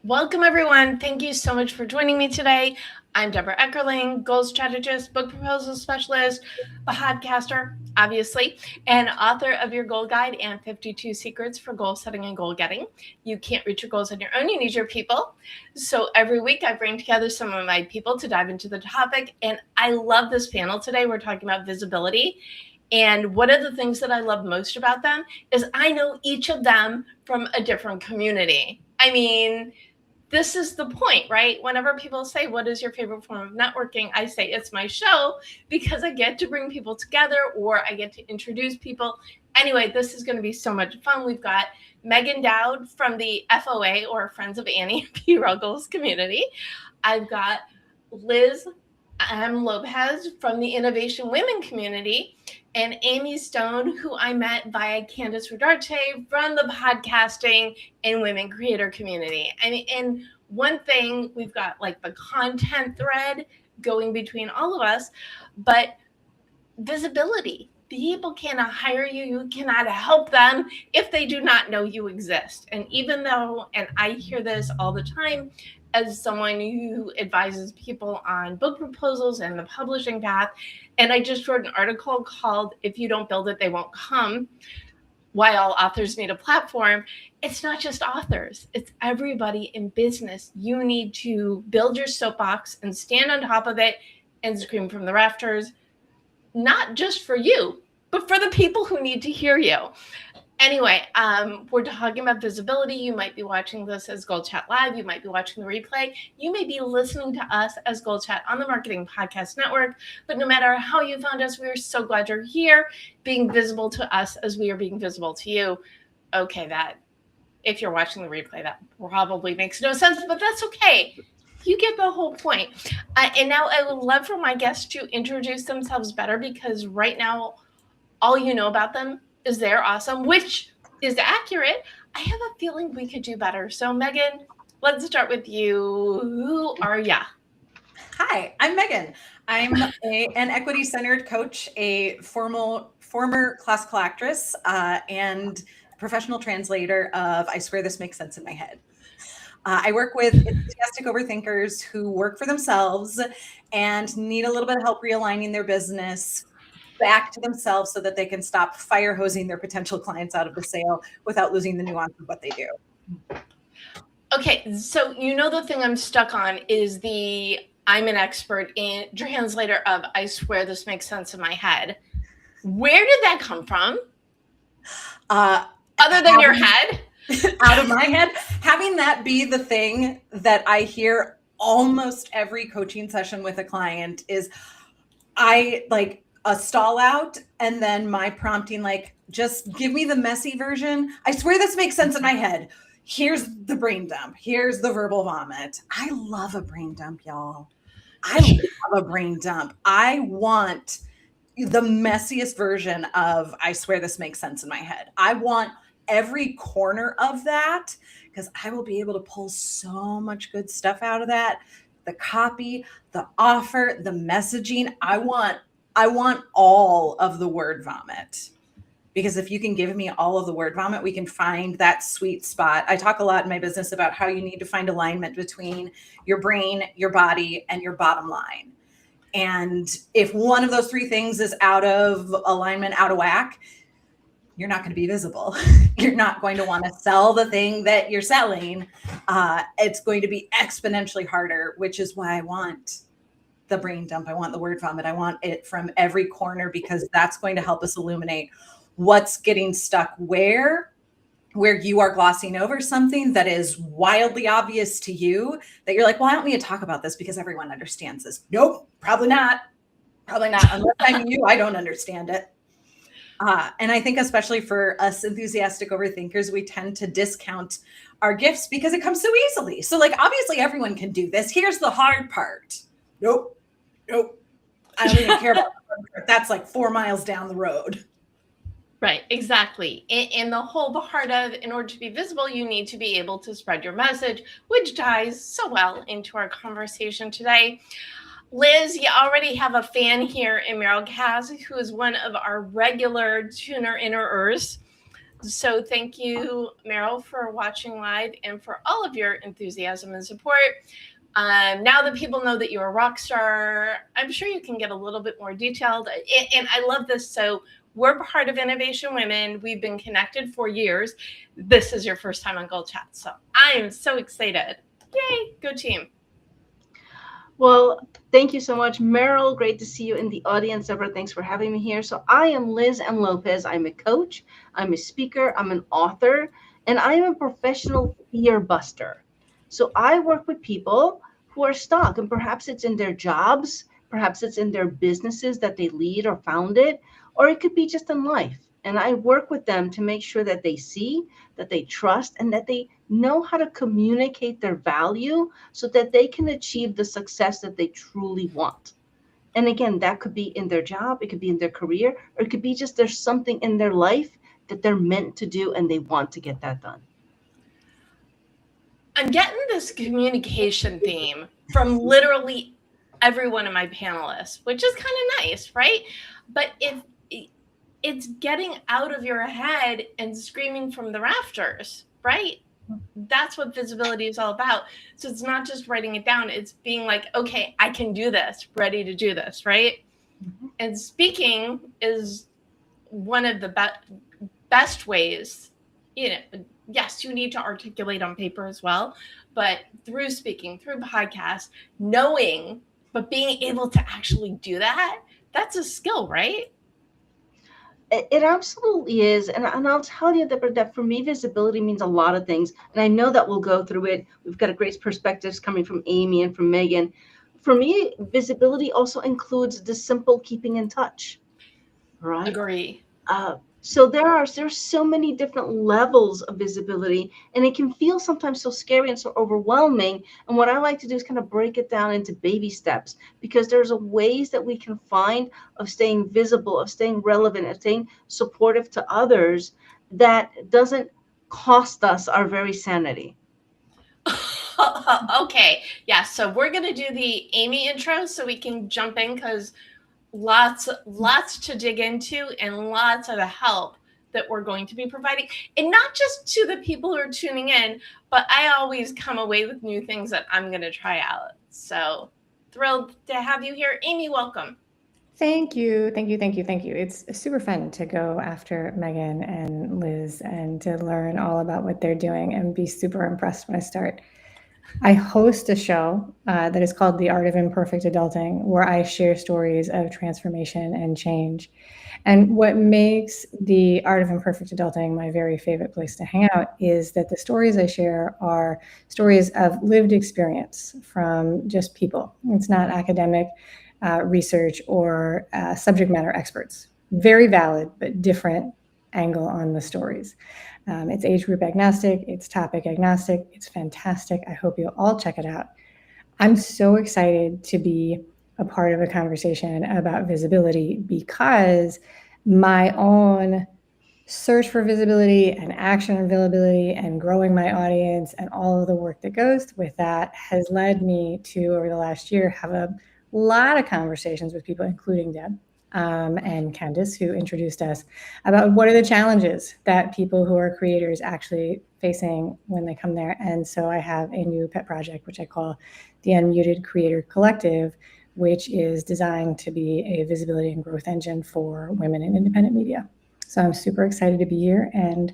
Welcome, everyone. Thank you so much for joining me today. I'm Debra Eckerling, goal strategist, book proposal specialist, podcaster, obviously, and author of your goal guide and 52 secrets for goal setting and goal getting. You can't reach your goals on your own. You need your people. So every week I bring together some of my people to dive into the topic. And I love this panel today. We're talking about visibility. And one of the things that I love most about them is I know each of them from a different community. I mean, this is the point, right? Whenever people say, what is your favorite form of networking? I say it's my show because I get to bring people together or I get to introduce people. Anyway, this is going to be so much fun. We've got Megan Dowd from the FOA or Friends of Annie P. Ruggles community. I've got Liz Lopez from the Innovation Women community, and Amy Stone, who I met via Candace Rodarte from the podcasting and women creator community. And one thing, we've got like the content thread going between all of us, but visibility. People cannot hire you. You cannot help them if they do not know you exist. And even though, and I hear this all the time as someone who advises people on book proposals and the publishing path, and I just wrote an article called If You Don't Build It, They Won't Come, Why All Authors Need a Platform. It's not just authors. It's everybody in business. You need to build your soapbox and stand on top of it and scream from the rafters, not just for you, but for the people who need to hear you. Anyway, we're talking about visibility. You might be watching this as GoalChat Live. You might be watching the replay. You may be listening to us as GoalChat on the Marketing Podcast Network. But no matter how you found us, we are so glad you're here, being visible to us as we are being visible to you. Okay, that if you're watching the replay, that probably makes no sense, but that's okay. You get the whole point. And now I would love for my guests to introduce themselves better, because right now, all you know about them is they're awesome, which is accurate. I have a feeling we could do better. So Megan, let's start with you. Who are ya? Hi, I'm Megan. I'm an equity-centered coach, a former classical actress, and professional translator of I Swear This Makes Sense in My Head. I work with enthusiastic overthinkers who work for themselves and need a little bit of help realigning their business back to themselves so that they can stop fire hosing their potential clients out of the sale without losing the nuance of what they do. Okay, so you know the thing I'm stuck on is I'm an expert in translator of I Swear This Makes Sense in My Head. Where did that come from? Other than your head? Out of my head, having that be the thing that I hear almost every coaching session with a client is I like a stall out and then my prompting, like, just give me the messy version. I swear this makes sense in my head. Here's the brain dump. Here's the verbal vomit. I love a brain dump, y'all. I love a brain dump. I want the messiest version of I swear this makes sense in my head. I want every corner of that because I will be able to pull so much good stuff out of that. The copy, the offer, the messaging. I want all of the word vomit. Because if you can give me all of the word vomit, we can find that sweet spot. I talk a lot in my business about how you need to find alignment between your brain, your body, and your bottom line. And if one of those three things is out of alignment, out of whack, you're not going to be visible. You're not going to want to sell the thing that you're selling. It's going to be exponentially harder, which is why I want the brain dump. I want the word vomit. I want it from every corner because that's going to help us illuminate what's getting stuck where you are glossing over something that is wildly obvious to you that you're like, well, I don't need to talk about this because everyone understands this. Nope, probably not. Probably not. Unless I'm you, I don't understand it. And I think especially for us enthusiastic overthinkers, we tend to discount our gifts because it comes so easily. So like, obviously everyone can do this. Here's the hard part. Nope. I don't even care about the hard part. That's like 4 miles down the road. Right, exactly. And the whole part of, in order to be visible, you need to be able to spread your message, which ties so well into our conversation today. Liz, you already have a fan here in Meryl Kaz, who is one of our regular tuner-innerers. So thank you, Meryl, for watching live and for all of your enthusiasm and support. Now that people know that you're a rock star, I'm sure you can get a little bit more detailed. And I love this. So we're part of Innovation Women. We've been connected for years. This is your first time on GoalChat. So I am so excited. Yay, go team. Well, thank you so much, Meryl. Great to see you in the audience. Debra, thanks for having me here. So I am Liz M. Lopez. I'm a coach, I'm a speaker, I'm an author, and I am a professional fear buster. So I work with people who are stuck, and perhaps it's in their jobs, perhaps it's in their businesses that they lead or founded, or it could be just in life. And I work with them to make sure that they see, that they trust, and that they know how to communicate their value so that they can achieve the success that they truly want. And again, that could be in their job, it could be in their career, or it could be just there's something in their life that they're meant to do and they want to get that done. I'm getting this communication theme from literally every one of my panelists, which is kind of nice, right? But if it's getting out of your head and screaming from the rafters, right? That's what visibility is all about. So it's not just writing it down, it's being like, okay, I can do this, ready to do this, right? Mm-hmm. And speaking is one of the best ways, yes, you need to articulate on paper as well, but through speaking, through podcasts, knowing, but being able to actually do that, that's a skill, right? It absolutely is. And I'll tell you that for me, visibility means a lot of things. And I know that we'll go through it. We've got a great perspectives coming from Amy and from Megan. For me, visibility also includes the simple keeping in touch. Right? Agree. So there's so many different levels of visibility, and it can feel sometimes so scary and so overwhelming. And what I like to do is kind of break it down into baby steps, because there's ways that we can find of staying visible, of staying relevant, of staying supportive to others that doesn't cost us our very sanity. Okay. Yeah. So we're going to do the Amy intro so we can jump in, because lots to dig into and lots of help that we're going to be providing, and not just to the people who are tuning in, but I always come away with new things that I'm going to try out. So thrilled to have you here. Amy, welcome. Thank you. It's super fun to go after Megan and Liz and to learn all about what they're doing and be super impressed when I start. I host a show that is called The Art of Imperfect Adulting, where I share stories of transformation and change. And what makes The Art of Imperfect Adulting my very favorite place to hang out is that the stories I share are stories of lived experience from just people. It's not academic research or subject matter experts. Very valid, but different angle on the stories. It's age group agnostic, it's topic agnostic, it's fantastic. I hope you'll all check it out. I'm so excited to be a part of a conversation about visibility, because my own search for visibility and action on visibility and growing my audience and all of the work that goes with that has led me to, over the last year, have a lot of conversations with people, including Deb and Candice, who introduced us, about what are the challenges that people who are creators actually facing when they come there. And so I have a new pet project, which I call the Unmuted Creator Collective, which is designed to be a visibility and growth engine for women in independent media. So I'm super excited to be here, and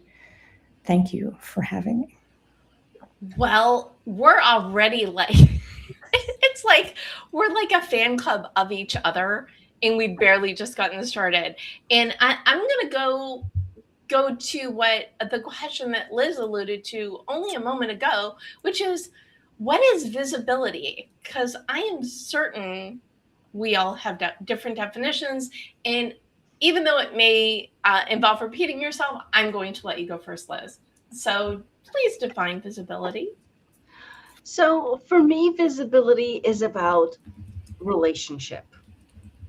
thank you for having me. Well, we're already like, it's like we're like a fan club of each other, and we've barely just gotten started. And I'm going to go to what the question that Liz alluded to only a moment ago, which is, what is visibility? Because I am certain we all have different definitions. And even though it may involve repeating yourself, I'm going to let you go first, Liz. So please define visibility. So for me, visibility is about relationship.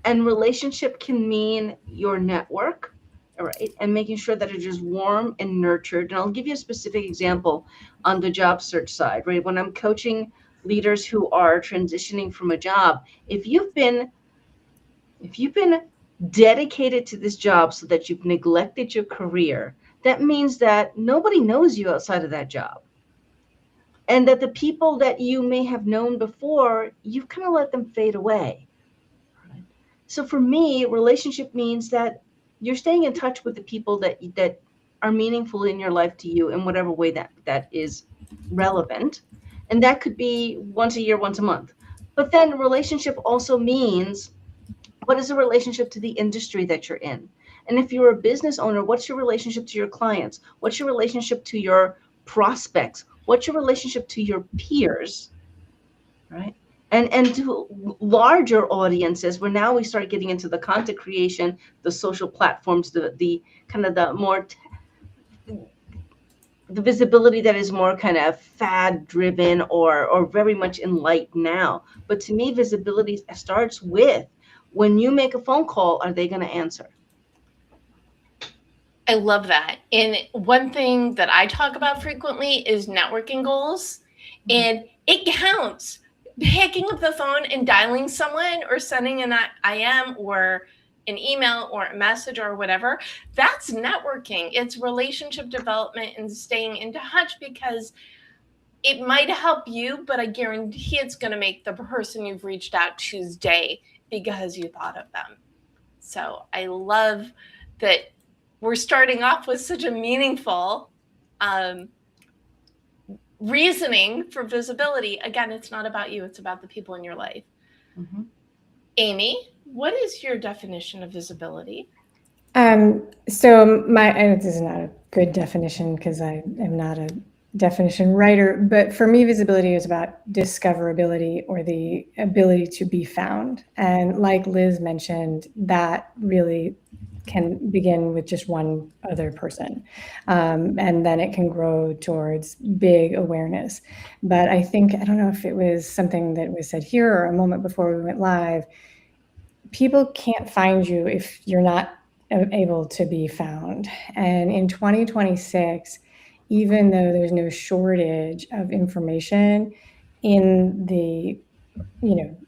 And relationship can mean your network, right? And making sure that it is warm and nurtured. And I'll give you a specific example on the job search side, right? When I'm coaching leaders who are transitioning from a job, if you've been dedicated to this job so that you've neglected your career, that means that nobody knows you outside of that job. And that the people that you may have known before, you've kind of let them fade away. Right? So for me, relationship means that you're staying in touch with the people that are meaningful in your life to you in whatever way that is relevant. And that could be once a year, once a month. But then relationship also means, what is the relationship to the industry that you're in? And if you're a business owner, what's your relationship to your clients? What's your relationship to your prospects? What's your relationship to your peers? Right? And to larger audiences, where now we start getting into the content creation, the social platforms, the kind of the more the visibility that is more kind of fad driven or very much in light now. But to me, visibility starts with, when you make a phone call, are they going to answer? I love that. And one thing that I talk about frequently is networking goals. And it counts. Picking up the phone and dialing someone or sending an IM or an email or a message or whatever, that's networking. It's relationship development and staying in touch, because it might help you, but I guarantee it's going to make the person you've reached out to's day because you thought of them. So I love that we're starting off with such a meaningful reasoning for visibility. Again, it's not about you, it's about the people in your life. Mm-hmm. Amy, what is your definition of visibility? So this is not a good definition because I am not a definition writer, but for me, visibility is about discoverability, or the ability to be found. And like Liz mentioned, that really can begin with just one other person. And then it can grow towards big awareness. But I think, I don't know if it was something that was said here or a moment before we went live, people can't find you if you're not able to be found. And in 2026, even though there's no shortage of information in the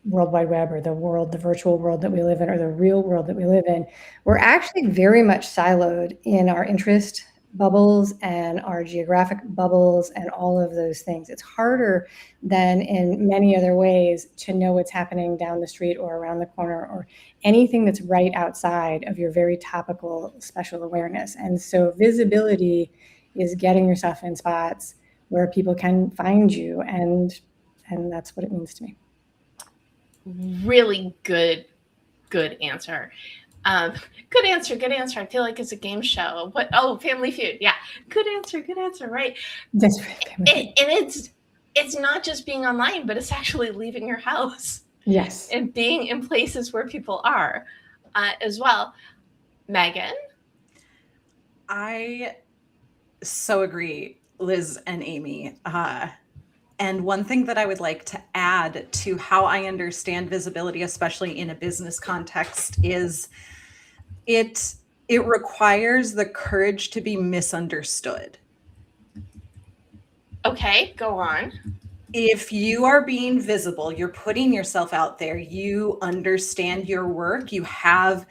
World Wide Web, or the virtual world that we live in, or the real world that we live in, we're actually very much siloed in our interest bubbles and our geographic bubbles and all of those things. It's harder than in many other ways to know what's happening down the street or around the corner, or anything that's right outside of your very topical special awareness. And so visibility is getting yourself in spots where people can find you, and that's what it means to me. Really good answer. Good answer. I feel like it's a game show. What? Oh, Family Feud. Yeah. Good answer. Right. That's right. And it's not just being online, but it's actually leaving your house. Yes. And being in places where people are as well. Megan? I so agree, Liz and Amy. And one thing that I would like to add to how I understand visibility, especially in a business context, is it requires the courage to be misunderstood. Okay, go on. If you are being visible, you're putting yourself out there, you understand your work, you have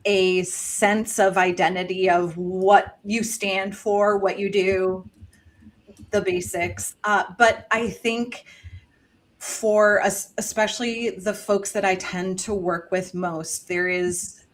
a sense of identity of what you stand for, what you do, the basics. But I think for us, especially the folks that I tend to work with most, there is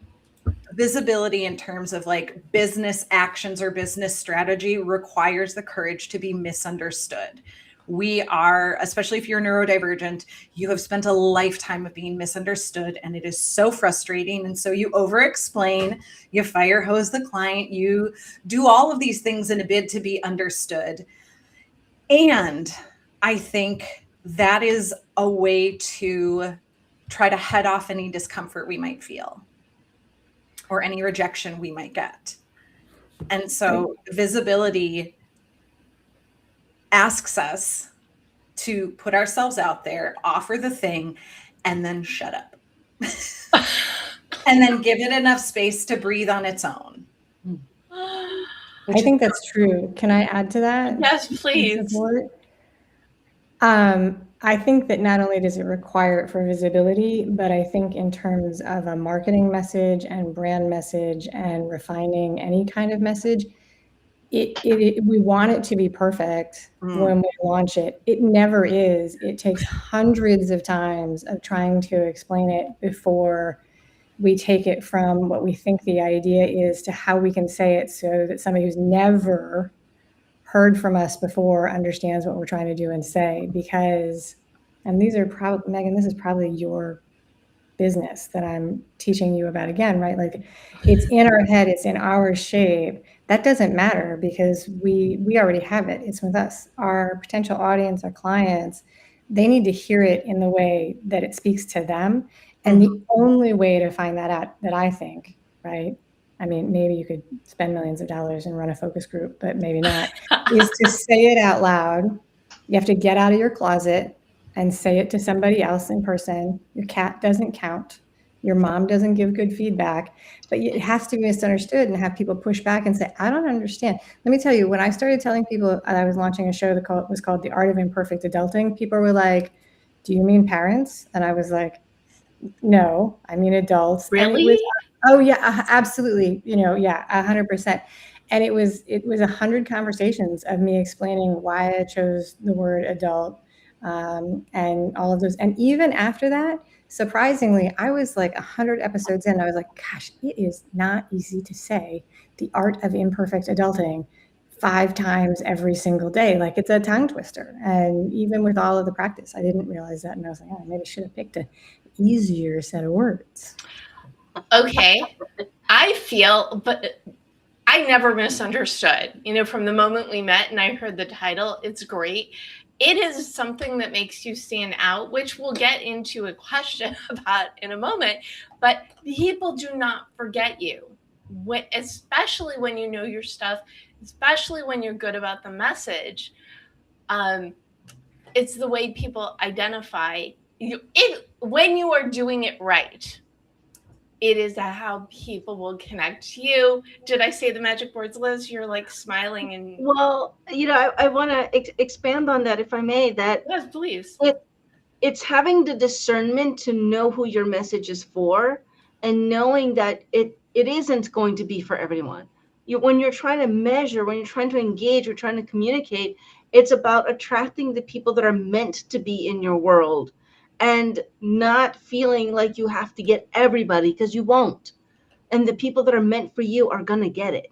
visibility in terms of like business actions or business strategy requires the courage to be misunderstood. We are, especially if you're neurodivergent, you have spent a lifetime of being misunderstood, and it is so frustrating. And so you over-explain, you fire hose the client, you do all of these things in a bid to be understood. And I think that is a way to try to head off any discomfort we might feel or any rejection we might get. And so visibility asks us to put ourselves out there, offer the thing, and then shut up. And then give it enough space to breathe on its own. I think that's true. Can I add to that? Yes, please. I think that not only does it require it for visibility, but I think in terms of a marketing message and brand message and refining any kind of message, we want it to be perfect when we launch it. It never is. It takes hundreds of times of trying to explain it before we take it from what we think the idea is to how we can say it so that somebody who's never heard from us before understands what we're trying to do and say. Because, and these are probably, Megan, this is probably your business that I'm teaching you about again, right? Like, it's in our head, it's in our shape. That doesn't matter because we already have it. It's with us. Our potential audience, our clients, they need to hear it in the way that it speaks to them. And the only way to find that out, that I think, right? I mean, maybe you could spend millions of dollars and run a focus group, but maybe not, is to say it out loud. You have to get out of your closet and say it to somebody else in person. Your cat doesn't count. Your mom doesn't give good feedback, but it has to be misunderstood and have people push back and say, I don't understand. Let me tell you, when I started telling people I was launching a show that was called The Art of Imperfect Adulting, people were like, do you mean parents? And I was like, no, I mean adults. Really? And it was, oh yeah, absolutely. 100%. And it was 100 conversations of me explaining why I chose the word adult, and all of those. And even after that, surprisingly, I was like 100 episodes in. I was like, gosh, it is not easy to say the art of imperfect adulting 5 times every single day. Like, it's a tongue twister. And even with all of the practice, I didn't realize that. And I was like, oh, maybe I should have picked an easier set of words. Okay. But I never misunderstood. From the moment we met and I heard the title, it's great. It is something that makes you stand out, which we'll get into a question about in a moment. But people do not forget you, especially when you know your stuff, especially when you're good about the message. It's the way people identify you. When you are doing it right, it is how people will connect to you. Did I say the magic words, Liz? You're like smiling and. Well, I want to expand on that, if I may. That Yes, please. It's having the discernment to know who your message is for, and knowing that it isn't going to be for everyone. When you're trying to measure, when you're trying to engage, or trying to communicate, it's about attracting the people that are meant to be in your world, and not feeling like you have to get everybody, because you won't. And the people that are meant for you are going to get it.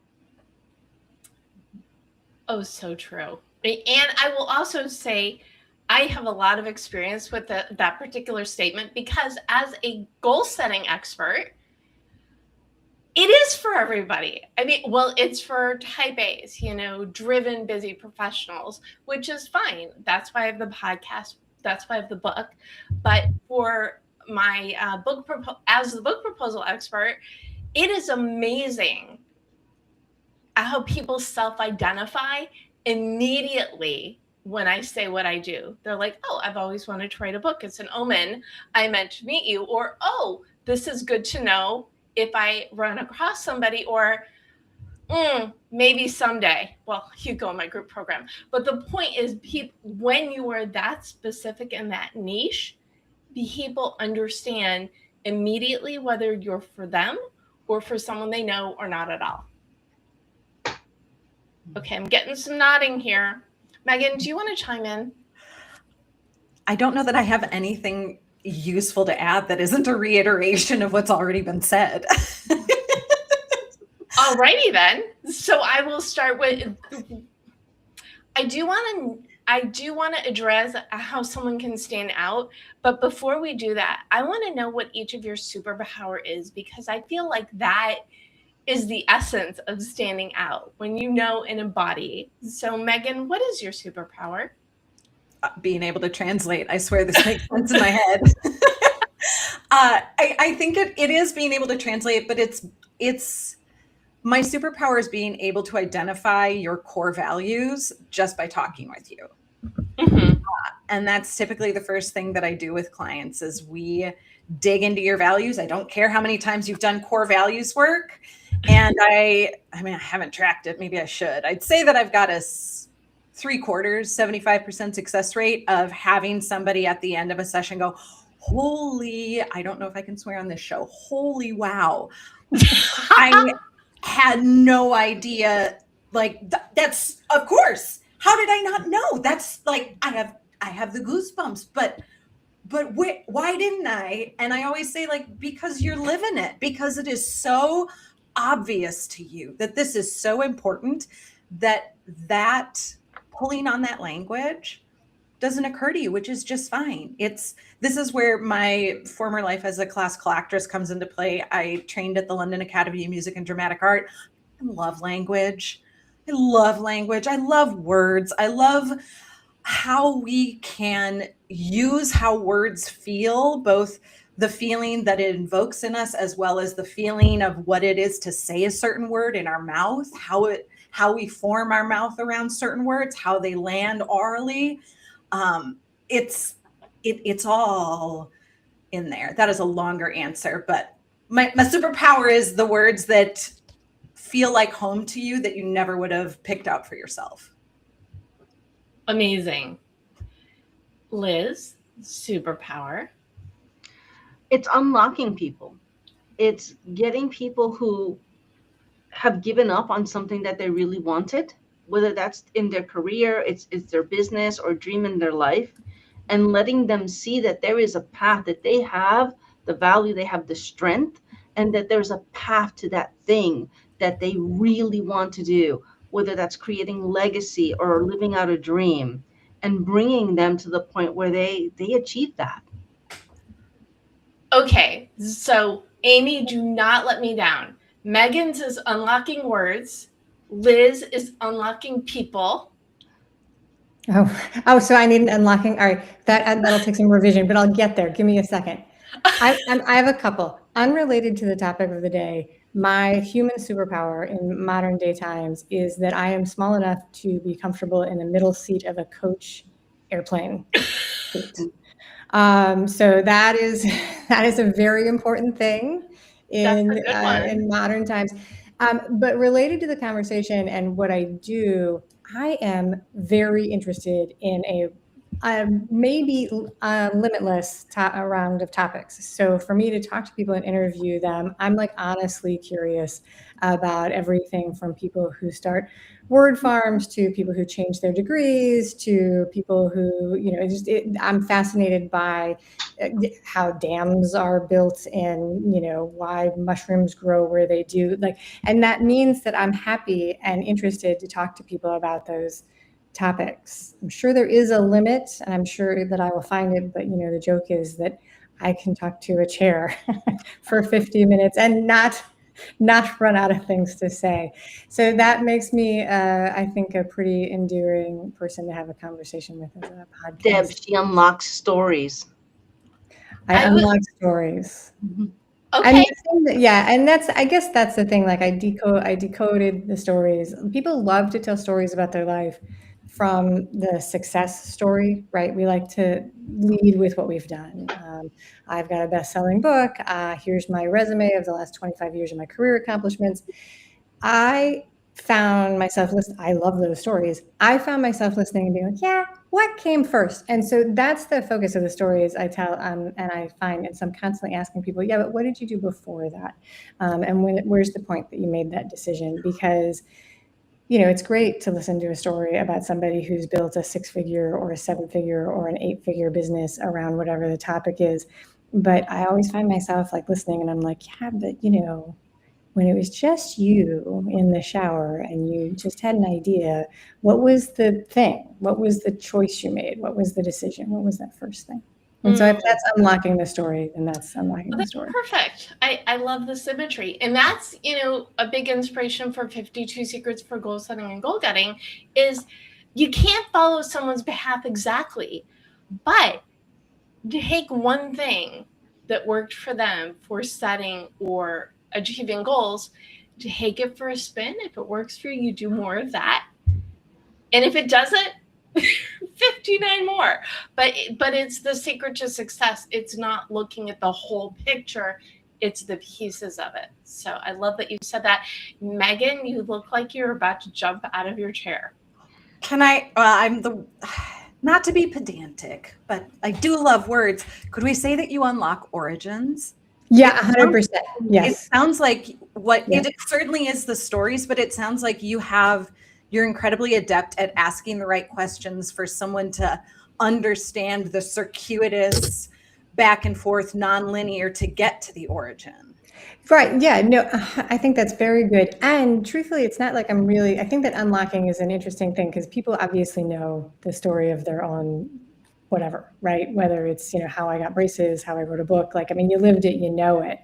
Oh, so true. And I will also say, I have a lot of experience with that particular statement, because as a goal setting expert, it is for everybody. I mean, well, it's for type A's, driven, busy professionals, which is fine. That's why I have the podcast. That's why I have the book. But for my as the book proposal expert, it is amazing how people self-identify immediately when I say what I do. They're like, oh, I've always wanted to write a book. It's an omen. I meant to meet you. Or, oh, this is good to know if I run across somebody. Or maybe someday. Well, you go in my group program. But the point is, when you are that specific in that niche, people understand immediately whether you're for them or for someone they know or not at all. Okay, I'm getting some nodding here. Megan, do you want to chime in? I don't know that I have anything useful to add that isn't a reiteration of what's already been said. Alrighty then. So I will start with, I do want to address how someone can stand out. But before we do that, I want to know what each of your superpower is, because I feel like that is the essence of standing out, when you know and embody. So Megan, what is your superpower? Being able to translate. I swear this makes sense in my head. I think it is being able to translate, but it's my superpower is being able to identify your core values just by talking with you. Mm-hmm. And that's typically the first thing that I do with clients is we dig into your values. I don't care how many times you've done core values work. And I mean, I haven't tracked it. Maybe I should. I'd say that I've got a 75% success rate of having somebody at the end of a session go, holy, I don't know if I can swear on this show. Holy wow. I had no idea like that's, of course, how did I not know? That's like, I have the goosebumps, but why didn't I? And I always say, like, because you're living it, because it is so obvious to you that this is so important, that pulling on that language doesn't occur to you, which is just fine. This is where my former life as a classical actress comes into play. I trained at the London Academy of Music and Dramatic Art. I love language. I love words. I love how we can use how words feel, both the feeling that it invokes in us, as well as the feeling of what it is to say a certain word in our mouth, how we form our mouth around certain words, how they land orally. It's all in there. That is a longer answer, but my superpower is the words that feel like home to you that you never would have picked out for yourself. Amazing. Liz, superpower. It's unlocking people. It's getting people who have given up on something that they really wanted, whether that's in their career, it's their business or dream in their life, and letting them see that there is a path, that they have the value, they have the strength, and that there's a path to that thing that they really want to do, whether that's creating legacy or living out a dream, and bringing them to the point where they achieve that. Okay, so Amy, do not let me down. Megan's is unlocking words. Liz is unlocking people. Oh, so I need an unlocking. All right, that'll take some revision, but I'll get there. Give me a second. I have a couple unrelated to the topic of the day. My human superpower in modern day times is that I am small enough to be comfortable in the middle seat of a coach airplane seat. So that is a very important thing in modern times. But related to the conversation and what I do, I am very interested in a maybe limitless round of topics. So for me to talk to people and interview them, I'm like honestly curious about everything from people who start word farms to people who change their degrees to people who, I'm fascinated by how dams are built and, why mushrooms grow where they do. And that means that I'm happy and interested to talk to people about those topics. I'm sure there is a limit, and I'm sure that I will find it, but the joke is that I can talk to a chair for 50 minutes and not run out of things to say. So that makes me, I think, a pretty endearing person to have a conversation with as a podcast. Deb, she unlocks stories. I unlock stories. Mm-hmm. Okay. And I guess that's the thing. Like I decoded the stories. People love to tell stories about their life from the success story, right? We like to lead with what we've done. I've got a best-selling book. Here's my resume of the last 25 years of my career accomplishments. I found myself listening. I love those stories. I found myself listening and being like, yeah, what came first? And so that's the focus of the stories I tell. And I find, and so I'm constantly asking people, yeah, but what did you do before that? And where's the point that you made that decision? Because it's great to listen to a story about somebody who's built a 6-figure or a 7-figure or an 8-figure business around whatever the topic is. But I always find myself like listening and I'm like, yeah, but when it was just you in the shower and you just had an idea, what was the thing? What was the choice you made? What was the decision? What was that first thing? And so if that's unlocking the story, then that's unlocking the story. Perfect. I love the symmetry. And that's, a big inspiration for 52 Secrets for Goal Setting and Goal Getting is you can't follow someone's path exactly, but take one thing that worked for them for setting or achieving goals, take it for a spin. If it works for you, you do more of that. And if it doesn't, 59 more. But it's the secret to success. It's not looking at the whole picture. It's the pieces of it. So I love that you said that. Megan, you look like you're about to jump out of your chair. Can I, not to be pedantic, but I do love words. Could we say that you unlock origins? Yeah, 100%. Yes. It sounds like it certainly is the stories, but it sounds like you have You're incredibly adept at asking the right questions for someone to understand the circuitous back and forth nonlinear to get to the origin. Right. Yeah. No, I think that's very good. And truthfully, it's not like I think that unlocking is an interesting thing because people obviously know the story of their own whatever, right? Whether it's, how I got braces, how I wrote a book, you lived it, you know it.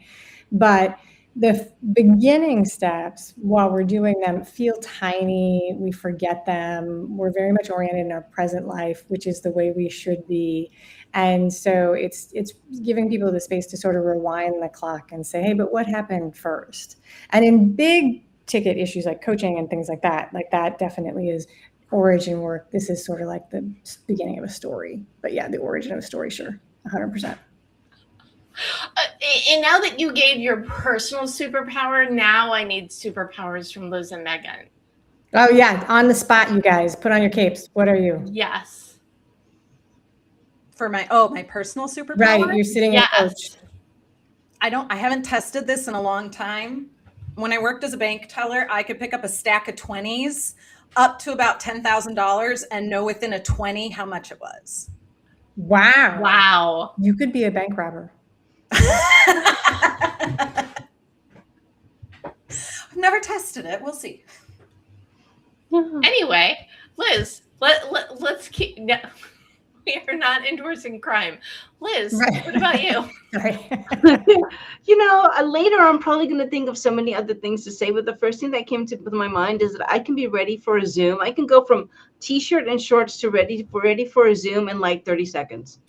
But the beginning steps, while we're doing them, feel tiny. We forget them. We're very much oriented in our present life, which is the way we should be. And so it's giving people the space to sort of rewind the clock and say, hey, but what happened first? And in big ticket issues like coaching and things like that definitely is origin work. This is sort of like the beginning of a story. But yeah, the origin of a story, sure, 100%. And now that you gave your personal superpower, now I need superpowers from Liz and Megan. Oh yeah, on the spot, you guys. Put on your capes. What are you? Yes. For my personal superpower? Right, you're sitting in coach. I haven't tested this in a long time. When I worked as a bank teller, I could pick up a stack of 20s up to about $10,000 and know within a 20 how much it was. Wow. You could be a bank robber. I've never tested it. We'll see. Anyway, Liz, let's keep. No, we are not endorsing crime. Liz, right. What about you? Later I'm probably going to think of so many other things to say, but the first thing that came to my mind is that I can be ready for a Zoom. I can go from t-shirt and shorts to ready for a Zoom in like 30 seconds.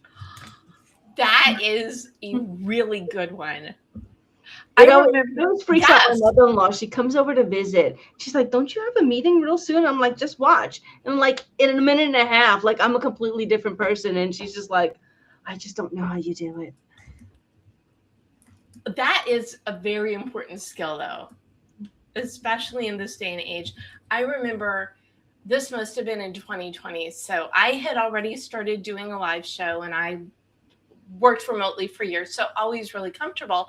That is a really good one. It always freaks out my mother-in-law. She comes over to visit. She's like, don't you have a meeting real soon? I'm like, just watch. And like in a minute and a half, like I'm a completely different person. And she's just like, I just don't know how you do it. That is a very important skill though, especially in this day and age. I remember this must have been in 2020. So I had already started doing a live show and I worked remotely for years. So always really comfortable.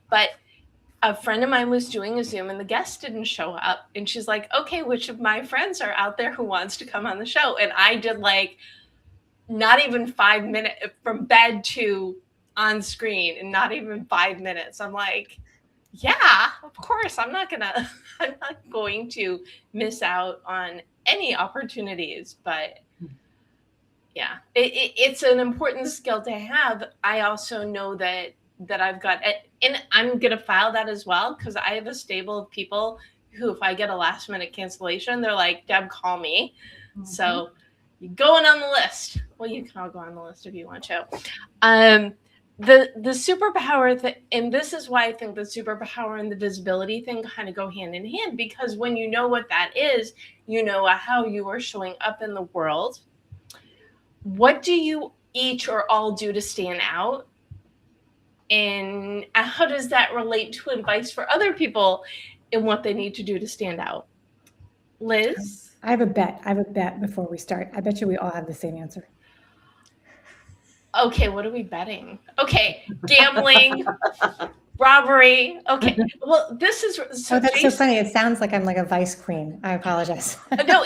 But a friend of mine was doing a Zoom and the guest didn't show up. And she's like, okay, which of my friends are out there who wants to come on the show? And I did like not even 5 minutes from bed to on screen and not even 5 minutes. I'm like, yeah, of course. I'm not going to miss out on any opportunities, but yeah, it's an important skill to have. I also know that I've got it, and I'm going to file that as well because I have a stable of people who, if I get a last minute cancellation, they're like, Deb, call me. Mm-hmm. So you're going on the list. Well, you can all go on the list if you want to. The superpower, and this is why I think the superpower and the visibility thing kind of go hand in hand, because when you know what that is, you know how you are showing up in the world. What do you each or all do to stand out? And how does that relate to advice for other people in what they need to do to stand out? Liz? I have a bet before we start. I bet you we all have the same answer. Okay, what are we betting? Okay, gambling, robbery. Okay, well, this is so. That's Jason, so funny. It sounds like I'm like a vice queen. I apologize. No.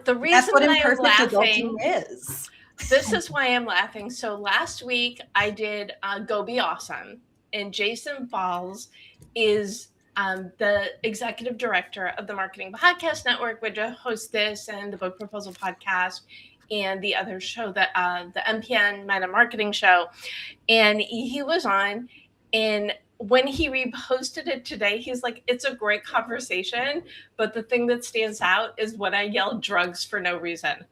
The reason that I'm laughing is. This is why I'm laughing. So last week I did Go Be Awesome, and Jason Falls is the executive director of the Marketing Podcast Network, which hosts this and the Book Proposal Podcast. And the other show, the MPN Meta Marketing Show. And he was on, and when he reposted it today, he's like, it's a great conversation, but the thing that stands out is when I yelled drugs for no reason.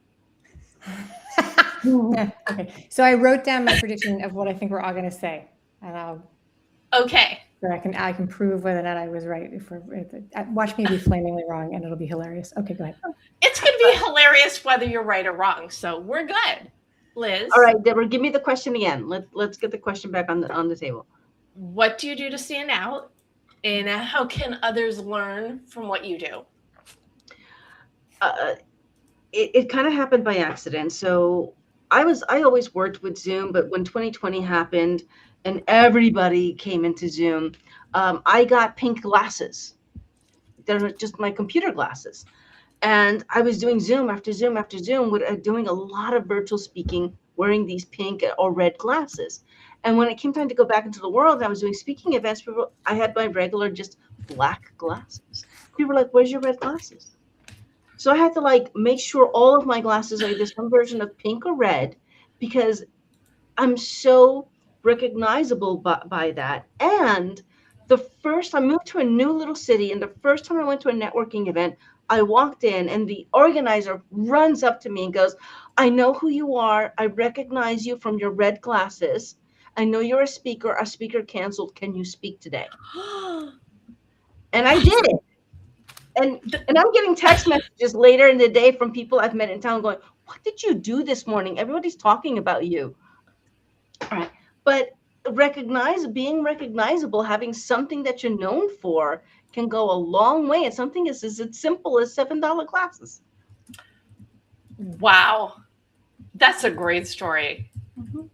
Okay, so I wrote down my prediction of what I think we're all going to say. And okay. So I can prove whether or not I was right. Watch me be flamingly wrong, and it'll be hilarious. Okay, go ahead. It's going to be hilarious whether you're right or wrong. So we're good, Liz. All right, Deborah, give me the question again. Let's get the question back on the table. What do you do to stand out, and how can others learn from what you do? It kind of happened by accident. So I always worked with Zoom, but when 2020 happened and everybody came into Zoom, I got pink glasses. They're just my computer glasses. And I was doing Zoom after Zoom after Zoom, doing a lot of virtual speaking, wearing these pink or red glasses. And when it came time to go back into the world, and I was doing speaking events, I had my regular just black glasses. People were like, "Where's your red glasses?" So I had to like make sure all of my glasses are either some version of pink or red, because I'm so recognizable by that. And I moved to a new little city, and the first time I went to a networking event, I walked in and the organizer runs up to me and goes, "I know who you are. I recognize you from your red glasses. I know you're a speaker. Our speaker canceled. Can you speak today?" And I did it. And I'm getting text messages later in the day from people I've met in town going, "What did you do this morning? Everybody's talking about you." All right. But being recognizable, having something that you're known for can go a long way. And something as simple as $7 classes. Wow. That's a great story. Mm-hmm.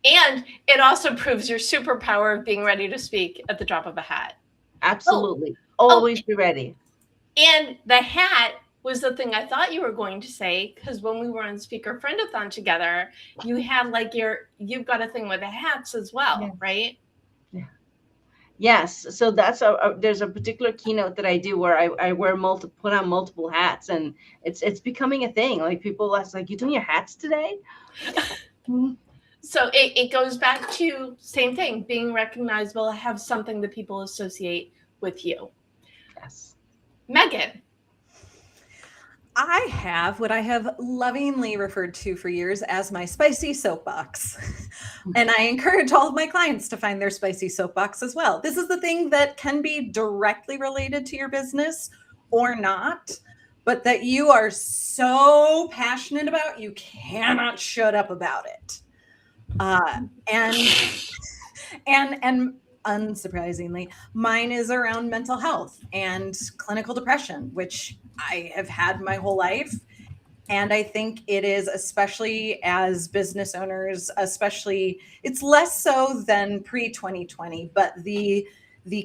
And it also proves your superpower of being ready to speak at the drop of a hat. Absolutely. Always be ready. And the hat was the thing I thought you were going to say, because when we were on Speaker Friend-a-thon together, you had like you've got a thing with the hats as well, right? Yeah. Yes. So that's there's a particular keynote that I do where I wear put on multiple hats, and it's becoming a thing. Like people ask, like, "You doing your hats today?" So it goes back to same thing, being recognizable, have something that people associate with you. Yes. Megan. I have what I have lovingly referred to for years as my spicy soapbox. And I encourage all of my clients to find their spicy soapbox as well. This is the thing that can be directly related to your business or not, but that you are so passionate about, you cannot shut up about it. And unsurprisingly, mine is around mental health and clinical depression, which I have had my whole life. And I think it is, especially as business owners, it's less so than pre-2020, but the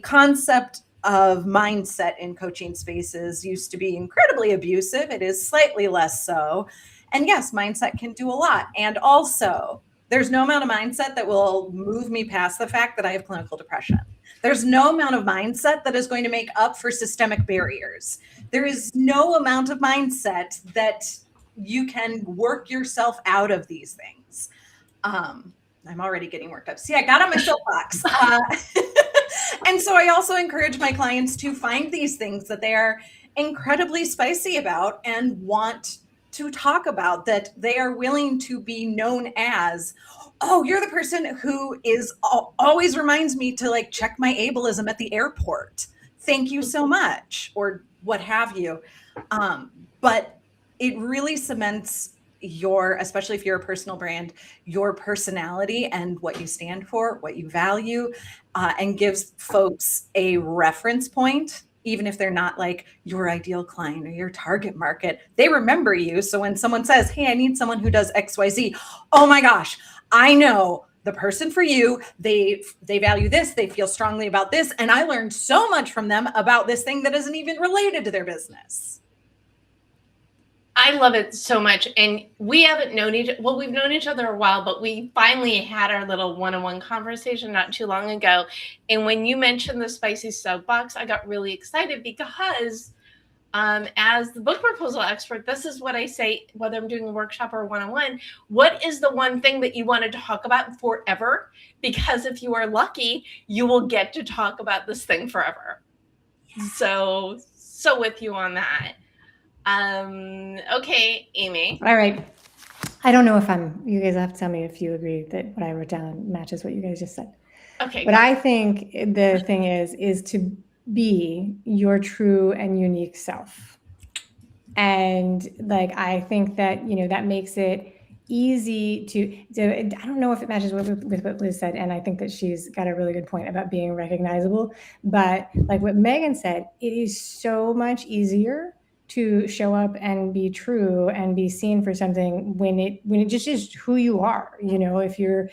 concept of mindset in coaching spaces used to be incredibly abusive. It is slightly less so. And yes, mindset can do a lot. And also, there's no amount of mindset that will move me past the fact that I have clinical depression. There's no amount of mindset that is going to make up for systemic barriers. There is no amount of mindset that you can work yourself out of these things. I'm already getting worked up. See, I got on my soapbox. And so I also encourage my clients to find these things that they are incredibly spicy about and want to talk about, that they are willing to be known as, "Oh, you're the person who is always reminds me to like check my ableism at the airport. Thank you so much," or what have you. But it really cements especially if you're a personal brand, your personality and what you stand for, what you value, and gives folks a reference point. Even if they're not like your ideal client or your target market, they remember you. So when someone says, "Hey, I need someone who does XYZ," oh my gosh, I know the person for you. They value this. They feel strongly about this. And I learned so much from them about this thing that isn't even related to their business. I love it so much. And we haven't known we've known each other a while, but we finally had our little one-on-one conversation not too long ago. And when you mentioned the spicy soapbox, I got really excited because as the book proposal expert, this is what I say, whether I'm doing a workshop or a one-on-one, what is the one thing that you want to talk about forever? Because if you are lucky, you will get to talk about this thing forever. So with you on that. Okay, Amy. All right. I don't know if you guys have to tell me if you agree that what I wrote down matches what you guys just said. Okay. But I think the thing is to be your true and unique self. And like, I think that, that makes it easy to I don't know if it matches with what Liz said. And I think that she's got a really good point about being recognizable, but like what Megan said, it is so much easier to show up and be true and be seen for something when it just is who you are. If you're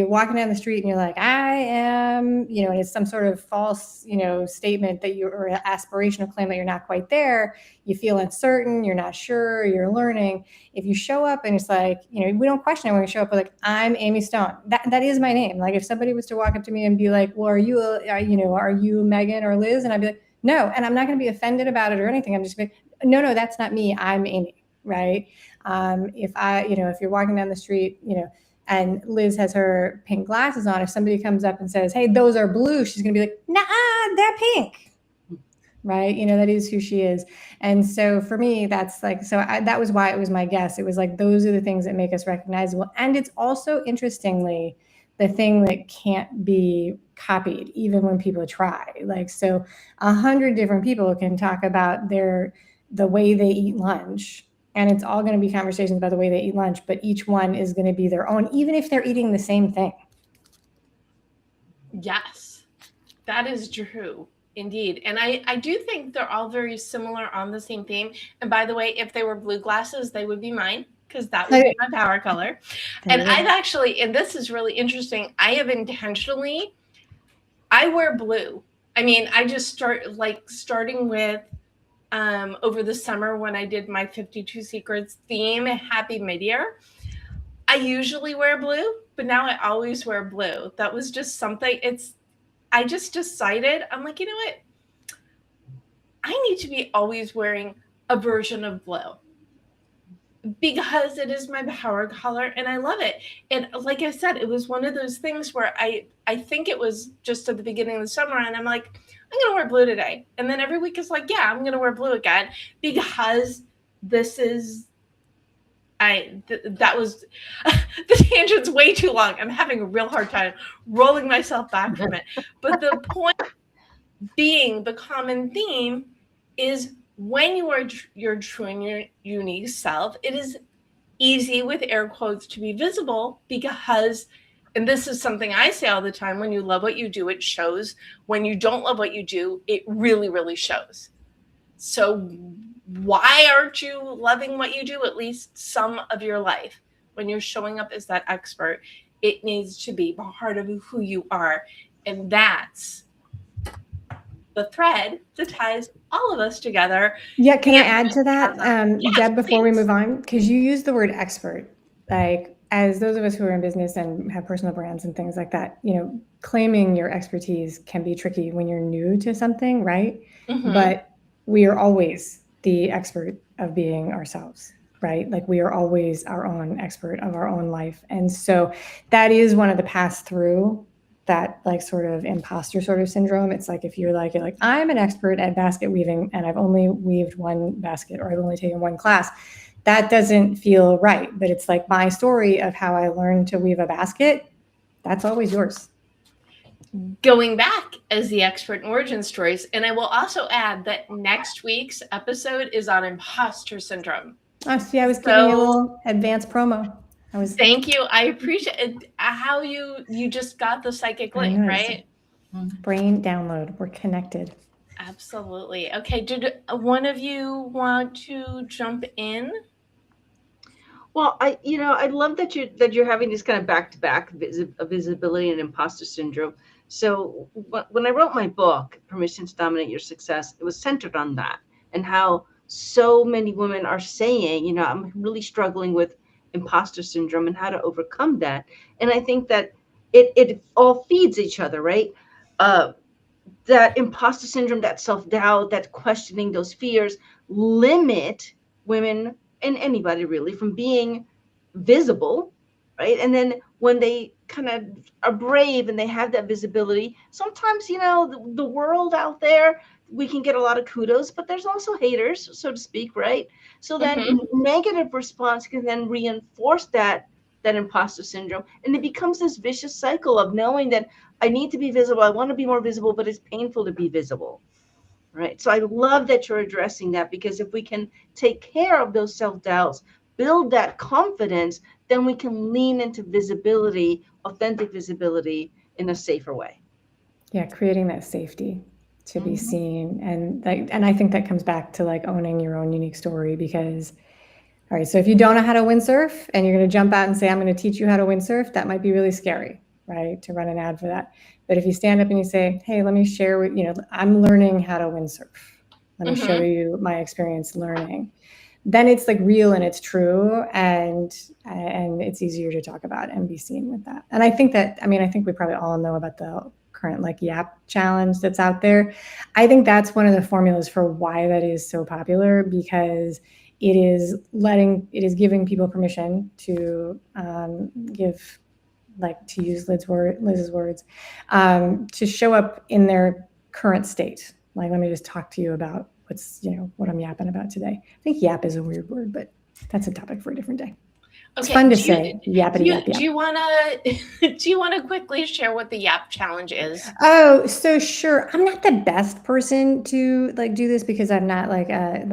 walking down the street and you're like, I am, and it's some sort of false, statement that or aspirational claim that you're not quite there, you feel uncertain, you're not sure, you're learning. If you show up and it's like, we don't question it when we show up, like, I'm Amy Stone. That is my name. Like, if somebody was to walk up to me and be like, well, are you Megan or Liz? And I'd be like, no. And I'm not going to be offended about it or anything. I'm just like, no, that's not me. I'm Amy. Right. If you're walking down the street, and Liz has her pink glasses on, if somebody comes up and says, hey, those are blue, she's going to be like, nah, they're pink. Right. That is who she is. And so for me, that's like, that was why it was my guess. It was like, those are the things that make us recognizable. And it's also, interestingly, the thing that can't be copied, even when people try. Like, so 100 different people can talk about the way they eat lunch, and it's all going to be conversations about the way they eat lunch, but each one is going to be their own, even if they're eating the same thing. Yes, that is true. Indeed. And I do think they're all very similar on the same theme. And by the way, if they were blue glasses, they would be mine, because that would be my power color. And I've actually, and this is really interesting, I wear blue. I mean, I just starting with over the summer when I did my 52 Secrets theme, Happy Mid-Year, I usually wear blue, but now I always wear blue. That was just something, I just decided, I'm like, you know what? I need to be always wearing a version of blue, because it is my power color and I love it. And like I said, it was one of those things where I think it was just at the beginning of the summer, and I'm like, I'm going to wear blue today. And then every week it's like, yeah, I'm going to wear blue again, because this is, that was, the tangent's way too long. I'm having a real hard time rolling myself back from it. But the point being, the common theme is, when you are your true and your unique self, it is easy, with air quotes, to be visible, because, and this is something I say all the time, when you love what you do, it shows. When you don't love what you do, it really, really shows. So why aren't you loving what you do at least some of your life? When you're showing up as that expert, it needs to be part of who you are. And that's the thread that ties all of us together. Yeah, can I add to that, Yes, Deb, before we please. move on? Because you use the word expert, like, as those of us who are in business and have personal brands and things like that, claiming your expertise can be tricky when you're new to something, right? Mhm. But we are always the expert of being ourselves, right? Like, we are always our own expert of our own life. And so that is one of the pass through that, like, sort of imposter sort of syndrome. It's like, if you're like, I'm an expert at basket weaving and I've only weaved one basket, or I've only taken one class, that doesn't feel right. But it's like, my story of how I learned to weave a basket, that's always yours. Going back as the expert in origin stories. And I will also add that next week's episode is on imposter syndrome. Oh, see, I was giving you a little advanced promo. Thank you. I appreciate it, how you just got the psychic link, right? Brain download. We're connected. Absolutely. Okay. Did one of you want to jump in? Well, I love that you're having this kind of back-to-back visibility and imposter syndrome. So when I wrote my book, Permission to Dominate Your Success, it was centered on that, and how so many women are saying, I'm really struggling with imposter syndrome and how to overcome that. And I think that it all feeds each other, right? That imposter syndrome, that self-doubt, that questioning, those fears limit women, and anybody really, from being visible, right? And then when they kind of are brave and they have that visibility, sometimes, the world out there, we can get a lot of kudos, but there's also haters, so to speak, right? So then negative response can then reinforce that imposter syndrome. And it becomes this vicious cycle of knowing that I need to be visible. I want to be more visible, but it's painful to be visible. Right. So I love that you're addressing that, because if we can take care of those self-doubts, build that confidence, then we can lean into visibility, authentic visibility, in a safer way. Yeah, creating that safety. to be seen. And I think that comes back to like owning your own unique story, because all right, so if you don't know how to windsurf and you're going to jump out and say, I'm going to teach you how to windsurf, that might be really scary, right? To run an ad for that. But if you stand up and you say, hey, let me share with, I'm learning how to windsurf. Let me show you my experience learning. Then it's like real and it's true, and it's easier to talk about and be seen with that. And I think we probably all know about the current like Yap challenge that's out there. I think that's one of the formulas for why that is so popular, because it is giving people permission to to use Liz's words, to show up in their current state. Like, let me just talk to you about what I'm yapping about today. I think yap is a weird word, but that's a topic for a different day. It's fun to say yappity yap yap. Do you wanna quickly share what the Yap challenge is? Oh, so sure. I'm not the best person to like do this, because I'm not I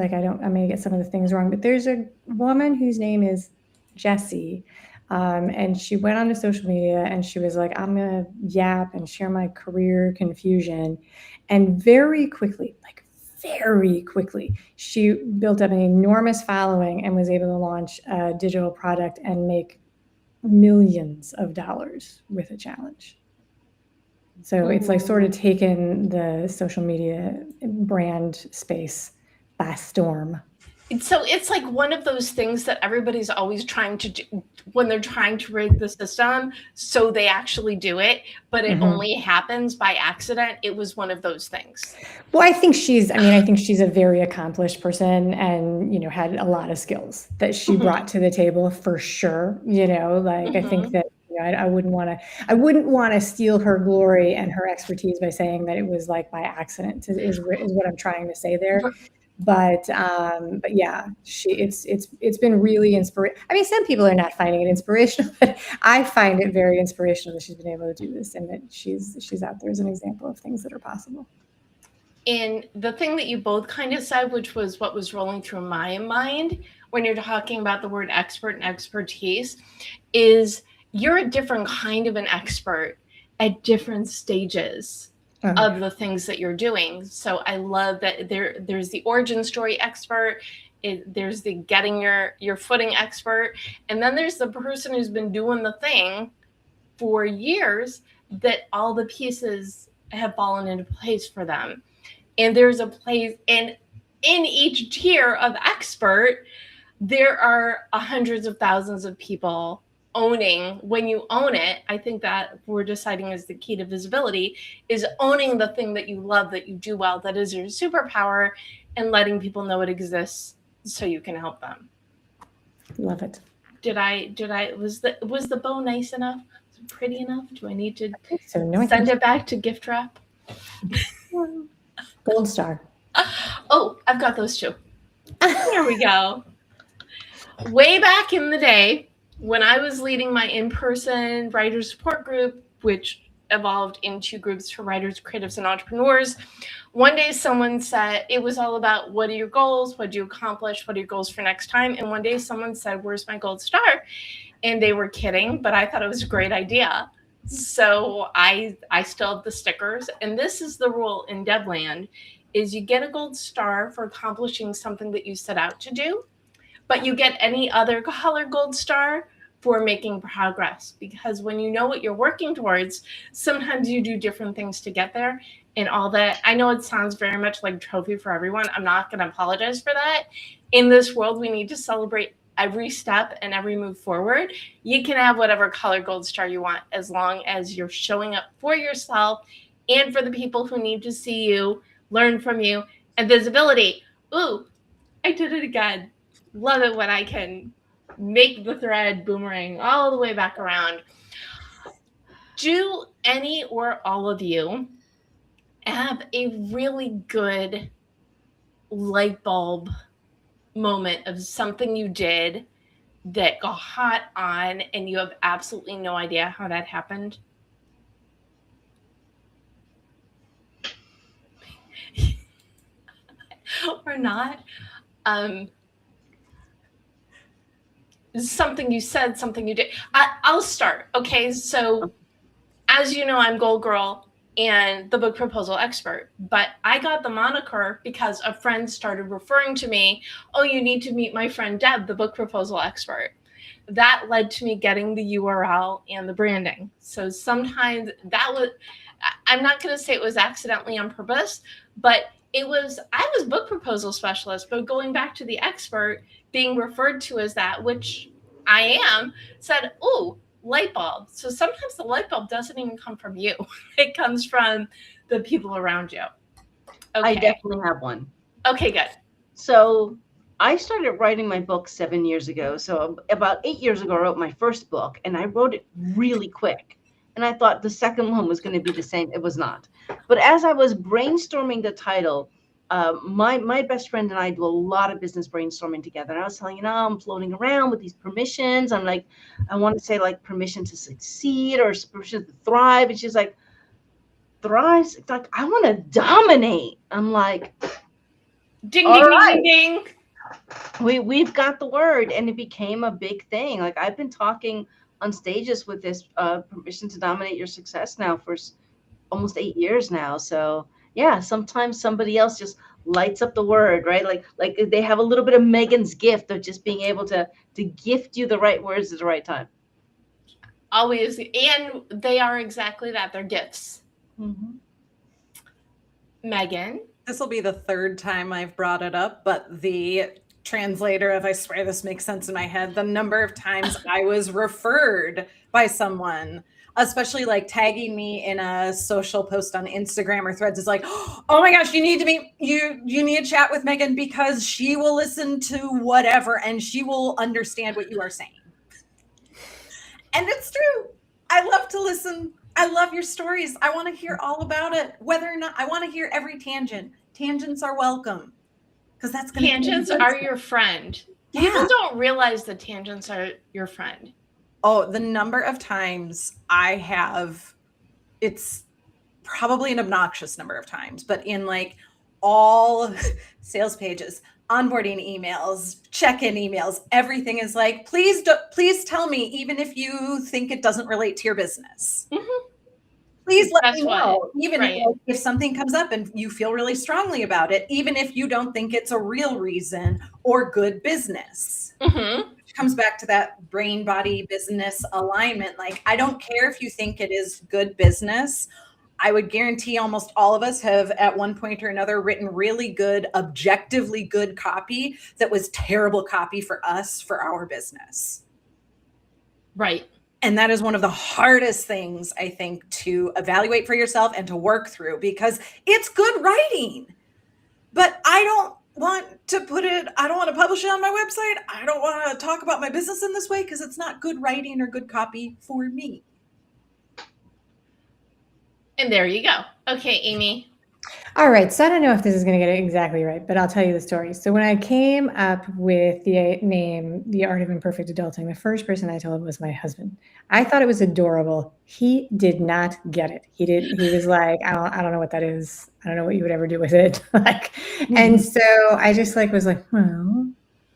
may get some of the things wrong, but there's a woman whose name is Jessie. And she went onto social media and she was like, I'm gonna yap and share my career confusion. And very quickly, she built up an enormous following and was able to launch a digital product and make millions of dollars with a challenge. So it's like sort of taken the social media brand space by storm. So it's like one of those things that everybody's always trying to do when they're trying to rig the system, so they actually do it, but it only happens by accident. It was one of those things. Well, I think she's a very accomplished person, and, had a lot of skills that she brought to the table for sure. I think that, I wouldn't want to steal her glory and her expertise by saying that it was like by accident is what I'm trying to say there. But yeah, it's been really inspirational. I mean, some people are not finding it inspirational, but I find it very inspirational that she's been able to do this, and that she's out there as an example of things that are possible. And the thing that you both kind of said, which was what was rolling through my mind when you're talking about the word expert and expertise, is you're a different kind of an expert at different stages of the things that you're doing. So I love that there's the origin story expert, there's the getting your footing expert, and then there's the person who's been doing the thing for years, that all the pieces have fallen into place for them. And there's a place, and in each tier of expert, there are hundreds of thousands of people owning. When you own it, I think that we're deciding is the key to visibility, is owning the thing that you love, that you do well, that is your superpower, and letting people know it exists so you can help them. Love it. Was the bow nice enough? Was it pretty enough? Do I need to send it back to gift wrap? Gold star. Oh, I've got those too. There we go. Way back in the day, when I was leading my in-person writer support group, which evolved into groups for writers, creatives, and entrepreneurs, one day someone said, it was all about, what are your goals? What do you accomplish? What are your goals for next time? And one day someone said, where's my gold star? And they were kidding, but I thought it was a great idea. So I still have the stickers. And this is the rule in Debland, is you get a gold star for accomplishing something that you set out to do, but you get any other color gold star for making progress. Because when you know what you're working towards, sometimes you do different things to get there. And all that, I know it sounds very much like trophy for everyone. I'm not going to apologize for that. In this world, we need to celebrate every step and every move forward. You can have whatever color gold star you want, as long as you're showing up for yourself and for the people who need to see you, learn from you, and visibility. Ooh, I did it again. Love it when I can make the thread boomerang all the way back around. Do any or all of you have a really good light bulb moment of something you did that got hot on and you have absolutely no idea how that happened? Or not? Something you said, something you did. I'll start. Okay, so as you know, I'm Goal Girl, and the book proposal expert. But I got the moniker because a friend started referring to me, oh, you need to meet my friend Deb, the book proposal expert. That led to me getting the URL and the branding. So sometimes that was, I'm not going to say it was accidentally on purpose, but I was book proposal specialist, but going back to the expert, being referred to as that, which I am, said, oh, light bulb. So sometimes the light bulb doesn't even come from you. It comes from the people around you. Okay. I definitely have one. Okay, good. So I started writing my book 7 years ago. So about 8 years ago, I wrote my first book, and I wrote it really quick. And I thought the second one was going to be the same. It was not. But as I was brainstorming the title, my best friend and I do a lot of business brainstorming together. And I was telling, I'm floating around with these permissions. I'm like, I want to say like permission to succeed or permission to thrive. And she's like, thrive? It's like, I want to dominate. I'm like, ding, ding, ding, ding, ding. We've got the word, and it became a big thing. Like I've been talking on stages with this permission to dominate your success now for almost 8 years now. So yeah, sometimes somebody else just lights up the word, right? Like they have a little bit of Megan's gift of just being able to gift you the right words at the right time. Always, and they are exactly that. They're gifts. Mm-hmm. Megan? This will be the third time I've brought it up, but the translator of I swear this makes sense in my head, the number of times I was referred by someone, especially like tagging me in a social post on Instagram or Threads, is like, oh my gosh, you need to meet, you need to chat with Megan because she will listen to whatever and she will understand what you are saying. And it's true. I love to listen. I love your stories. I want to hear all about it. Whether or not I want to hear every tangent. Tangents are welcome. Because that's going to tangents are your friend. Yeah. People don't realize that tangents are your friend. Oh, the number of times I have, it's probably an obnoxious number of times, but in like all sales pages, onboarding emails, check-in emails, everything is like, please tell me, even if you think it doesn't relate to your business. Mm-hmm. Please let me know, even right. if something comes up and you feel really strongly about it, even if you don't think it's a real reason or good business. Mm-hmm. Which comes back to that brain, body, business alignment. Like, I don't care if you think it is good business. I would guarantee almost all of us have at one point or another written really good, objectively good copy that was terrible copy for us, for our business. Right. And that is one of the hardest things, I think, to evaluate for yourself and to work through, because it's good writing. But I don't want to publish it on my website. I don't want to talk about my business in this way because it's not good writing or good copy for me. And there you go. Okay, Amy. All right. So I don't know if this is going to get it exactly right, but I'll tell you the story. So when I came up with the name, The Art of Imperfect Adulting, the first person I told was my husband. I thought it was adorable. He did not get it. He was like, I don't know what that is. I don't know what you would ever do with it. And so I just was like, well,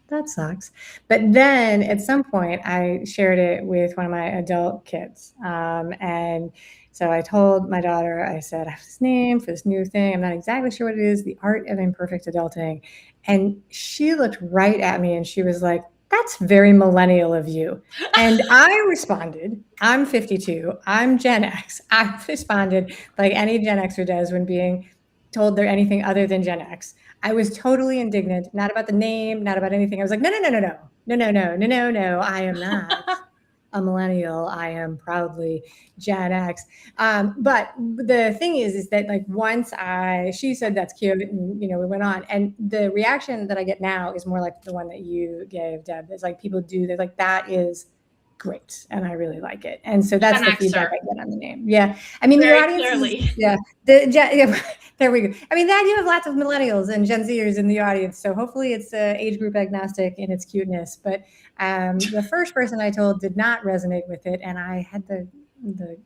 that sucks. But then at some point I shared it with one of my adult kids. And so I told my daughter, I said, I have this name for this new thing. I'm not exactly sure what it is, The Art of Imperfect Adulting. And she looked right at me and she was like, that's very millennial of you. And I responded, I'm 52, I'm Gen X. I responded like any Gen Xer does when being told they're anything other than Gen X. I was totally indignant, not about the name, not about anything. I was like, no, I am not a millennial. I am proudly Gen X. But the thing is that once she said that's cute, and we went on, and the reaction that I get now is more like the one that you gave, Deb. It's like people do, they're like, that is great, and I really like it. And so that's the feedback I get on the name. Yeah, I mean, the audience there we go. I mean, then you have lots of millennials and Gen Zers in the audience, so hopefully it's age group agnostic in its cuteness. But the first person I told did not resonate with it, and I had the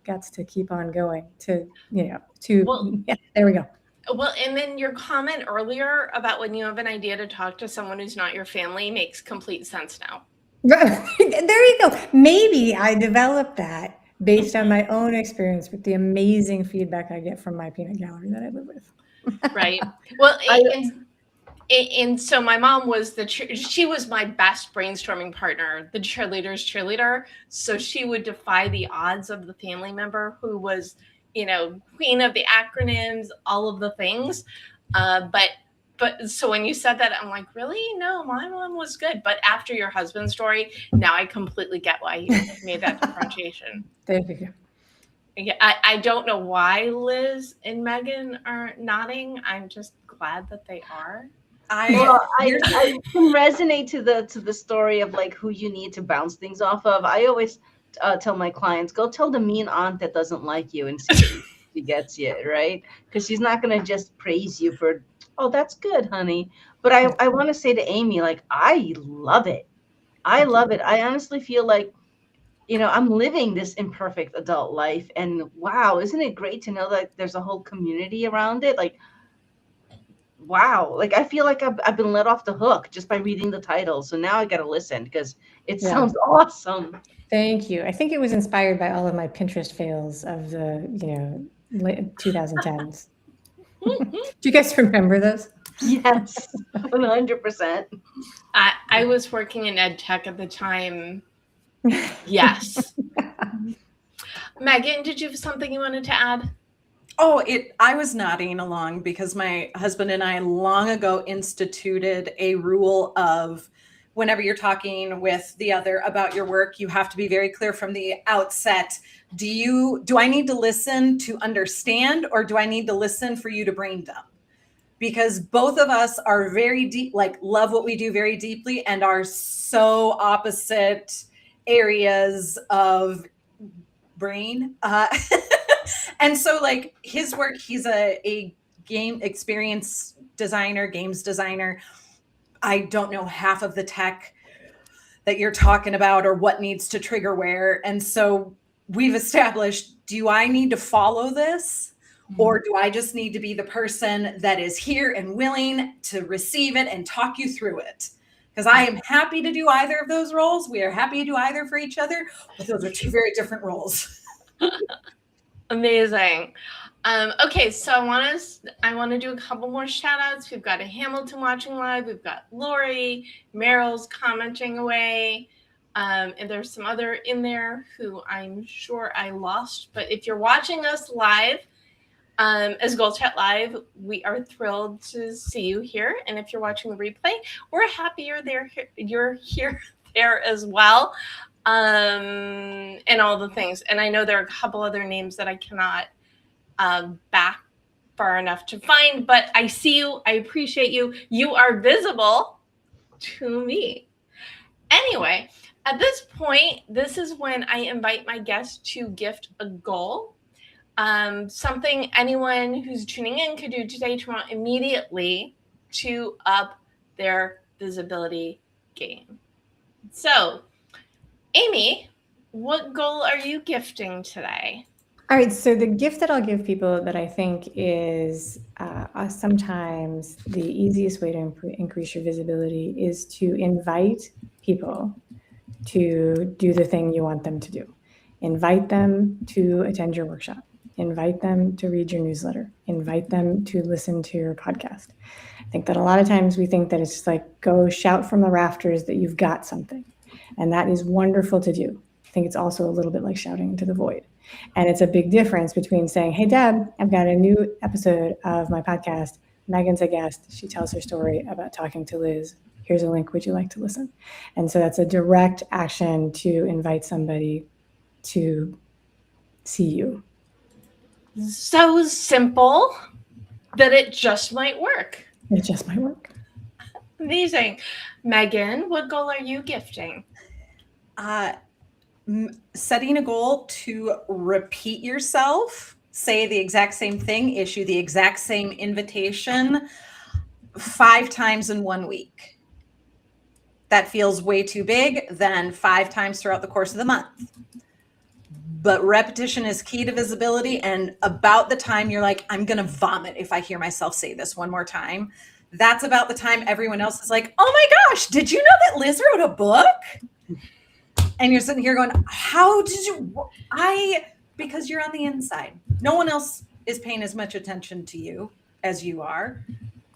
guts to keep on going there we go. Well, and then your comment earlier about when you have an idea to talk to someone who's not your family makes complete sense now. There you go. Maybe I developed that based on my own experience with the amazing feedback I get from my peanut gallery that I live with. Right. Well, and so my mom was she was my best brainstorming partner, the cheerleader's cheerleader. So she would defy the odds of the family member who was, queen of the acronyms, all of the things. But so when you said that, I'm like, really? No, my mom was good. But after your husband's story, now I completely get why you made that differentiation. There you go. I don't know why Liz and Megan are nodding. I'm just glad that they are. I can resonate to the story of like who you need to bounce things off of. I always tell my clients, go tell the mean aunt that doesn't like you and see if she gets you, right? Because she's not going to just praise you for, oh, that's good, honey. But I want to say to Amy, like, I love it. I love it. I honestly feel like, I'm living this imperfect adult life. And wow, isn't it great to know that there's a whole community around it? Like, wow. Like, I feel like I've been let off the hook just by reading the title. So now I got to listen because it sounds awesome. Thank you. I think it was inspired by all of my Pinterest fails of the, 2010s. Do you guys remember those? Yes, 100%. I was working in ed tech at the time. Yes. Megan, did you have something you wanted to add? Oh, I was nodding along because my husband and I long ago instituted a rule of whenever you're talking with the other about your work, you have to be very clear from the outset. Do I need to listen to understand, or do I need to listen for you to brain dump? Because both of us are very deep, like love what we do very deeply and are so opposite areas of brain. And so like his work, he's a game experience designer, games designer. I don't know half of the tech that you're talking about or what needs to trigger where. And so we've established, do I need to follow this? Or do I just need to be the person that is here and willing to receive it and talk you through it? Because I am happy to do either of those roles. We are happy to do either for each other, but those are two very different roles. Amazing. Okay, so I want to do a couple more shout outs. We've got a Hamilton watching live. We've got Lori, Meryl's commenting away. And there's some other in there who I'm sure I lost. But if you're watching us live, as GoalChat Live, we are thrilled to see you here. And if you're watching the replay, we're happy you're here there as well. And all the things. And I know there are a couple other names that I cannot back far enough to find, but I see you. I appreciate you. You are visible to me. Anyway, at this point, this is when I invite my guests to gift a goal. Something anyone who's tuning in could do today, tomorrow, immediately to up their visibility game. So, Amy, what goal are you gifting today? All right, so the gift that I'll give people that I think is sometimes the easiest way to increase your visibility is to invite people to do the thing you want them to do. Invite them to attend your workshop. Invite them to read your newsletter. Invite them to listen to your podcast. I think that a lot of times we think that it's just like, go shout from the rafters that you've got something. And that is wonderful to do. I think it's also a little bit like shouting into the void. And it's a big difference between saying, hey, Deb, I've got a new episode of my podcast. Megan's a guest. She tells her story about talking to Liz. Here's a link. Would you like to listen? And so that's a direct action to invite somebody to see you. So simple that it just might work. It just might work. Amazing. Megan, what goal are you gifting? Setting a goal to repeat yourself, say the exact same thing, issue the exact same invitation 5 times in 1 week. That feels way too big. Then 5 times throughout the course of the month. But repetition is key to visibility. And about the time you're like, I'm going to vomit if I hear myself say this one more time, that's about the time everyone else is like, oh my gosh, did you know that Liz wrote a book? And you're sitting here going, how did you, because you're on the inside. No one else is paying as much attention to you as you are.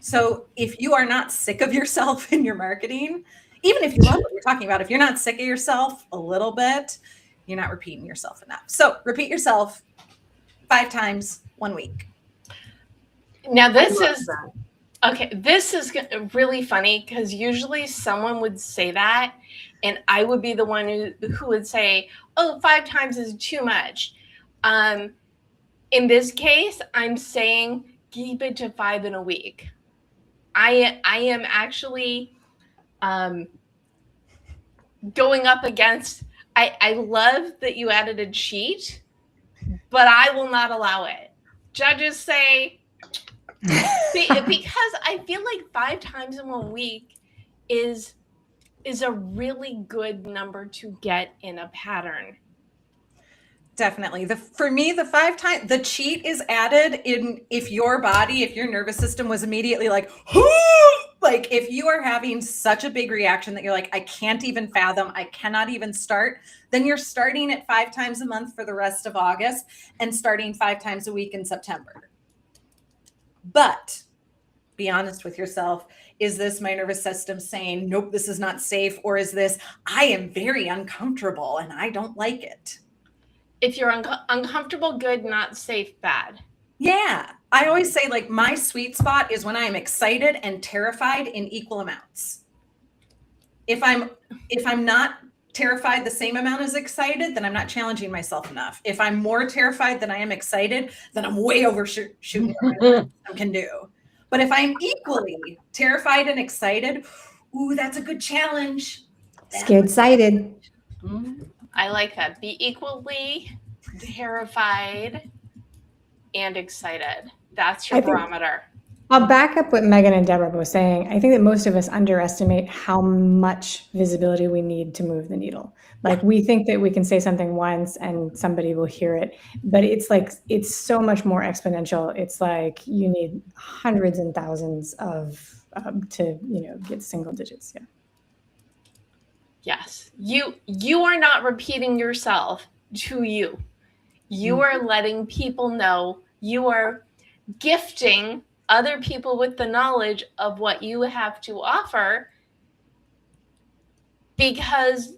So if you are not sick of yourself in your marketing, even if you love what you're talking about, if you're not sick of yourself a little bit, you're not repeating yourself enough. So repeat yourself 5 times 1 week. Now this is really funny because usually someone would say that and I would be the one who would say, oh, 5 times is too much. In this case, I'm saying keep it to 5 in a week. I am actually going up against, I love that you added a cheat, but I will not allow it. Judges say, because I feel like 5 times in 1 week is a really good number to get in a pattern. Definitely. For me, the 5 times, the cheat is added in if your nervous system was immediately like, like if you are having such a big reaction that you're like, I can't even fathom, I cannot even start, then you're starting at 5 times a month for the rest of August and starting 5 times a week in September. But be honest with yourself. Is this my nervous system saying, nope, this is not safe? Or is this, I am very uncomfortable and I don't like it? If you're uncomfortable, good, not safe, bad. Yeah. I always say like my sweet spot is when I'm excited and terrified in equal amounts. If I'm not terrified the same amount as excited, then I'm not challenging myself enough. If I'm more terrified than I am excited, then I'm way overshooting what I can do. But if I'm equally terrified and excited, ooh, that's a good challenge. Scared-sighted. I like that. Be equally terrified and excited. That's your barometer. I'll back up what Megan and Debra were saying. I think that most of us underestimate how much visibility we need to move the needle. Like we think that we can say something once and somebody will hear it, but it's so much more exponential. It's like you need hundreds and thousands of to get single digits. Yeah. Yes, you are not repeating yourself to you. You are letting people know, you are gifting other people with the knowledge of what you have to offer, because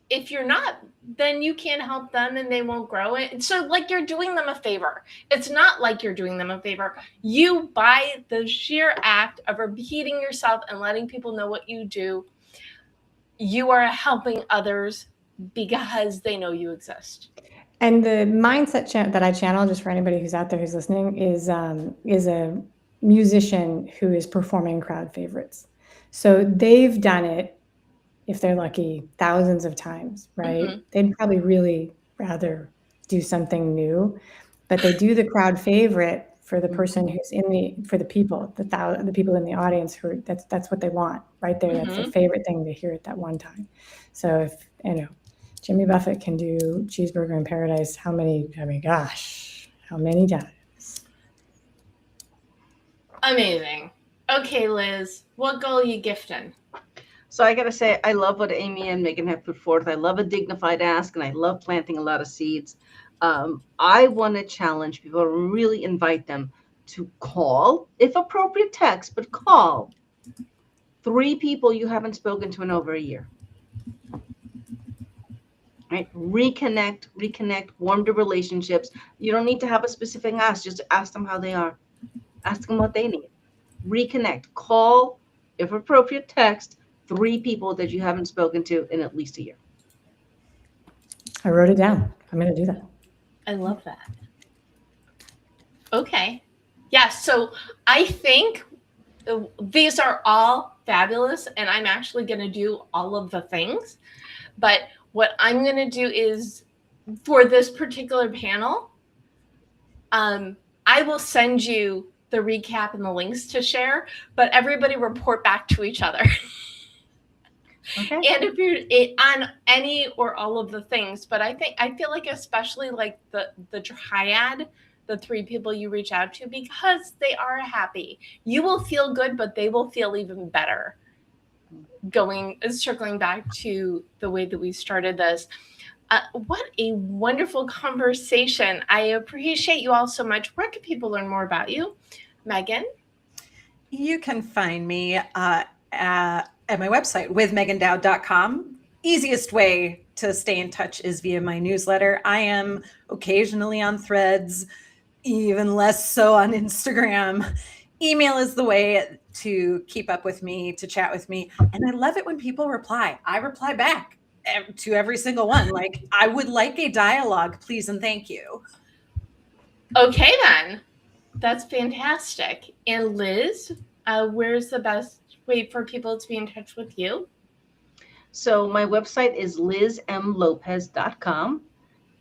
if you're not, then you can't help them and they won't grow it. So like you're doing them a favor. It's not like you're doing them a favor. You, by the sheer act of repeating yourself and letting people know what you do, you are helping others because they know you exist. And the mindset that I channel, just for anybody who's out there who's listening, is a musician who is performing crowd favorites. So they've done it, if they're lucky, thousands of times, right? Mm-hmm. They'd probably really rather do something new, but they do the crowd favorite for the person who's for the people, the people in the audience who that's what they want right there. Mm-hmm. That's their favorite thing to hear at that one time. So if Jimmy Buffett can do Cheeseburger in Paradise, how many times? Amazing. Okay, Liz, what goal are you gifting? So I got to say, I love what Amy and Megan have put forth. I love a dignified ask, and I love planting a lot of seeds. I want to challenge people, really invite them to call, if appropriate text, but call 3 people you haven't spoken to in over a year. Right? Reconnect, warm the relationships. You don't need to have a specific ask, just ask them how they are. Ask them what they need. Reconnect, call, if appropriate text, 3 people that you haven't spoken to in at least a year. I wrote it down. I'm going to do that. I love that. Okay. Yeah, so I think these are all fabulous, and I'm actually going to do all of the things. But what I'm going to do is, for this particular panel, I will send you the recap and the links to share, but everybody report back to each other. Okay. And if you're on any or all of the things, but I feel like especially like the triad, the 3 people you reach out to, because they are happy. You will feel good, but they will feel even better circling back to the way that we started this, what a wonderful conversation. I appreciate you all so much. Where can people learn more about you? Megan? You can find me at my website with megandowd.com. Easiest way to stay in touch is via my newsletter. I am occasionally on Threads, even less so on Instagram. Email is the way to keep up with me, to chat with me. And I love it when people reply. I reply back to every single one. Like, I would like a dialogue, please and thank you. Okay, then. That's fantastic. And Liz, where's the best way for people to be in touch with you? So my website is lizmlopez.com,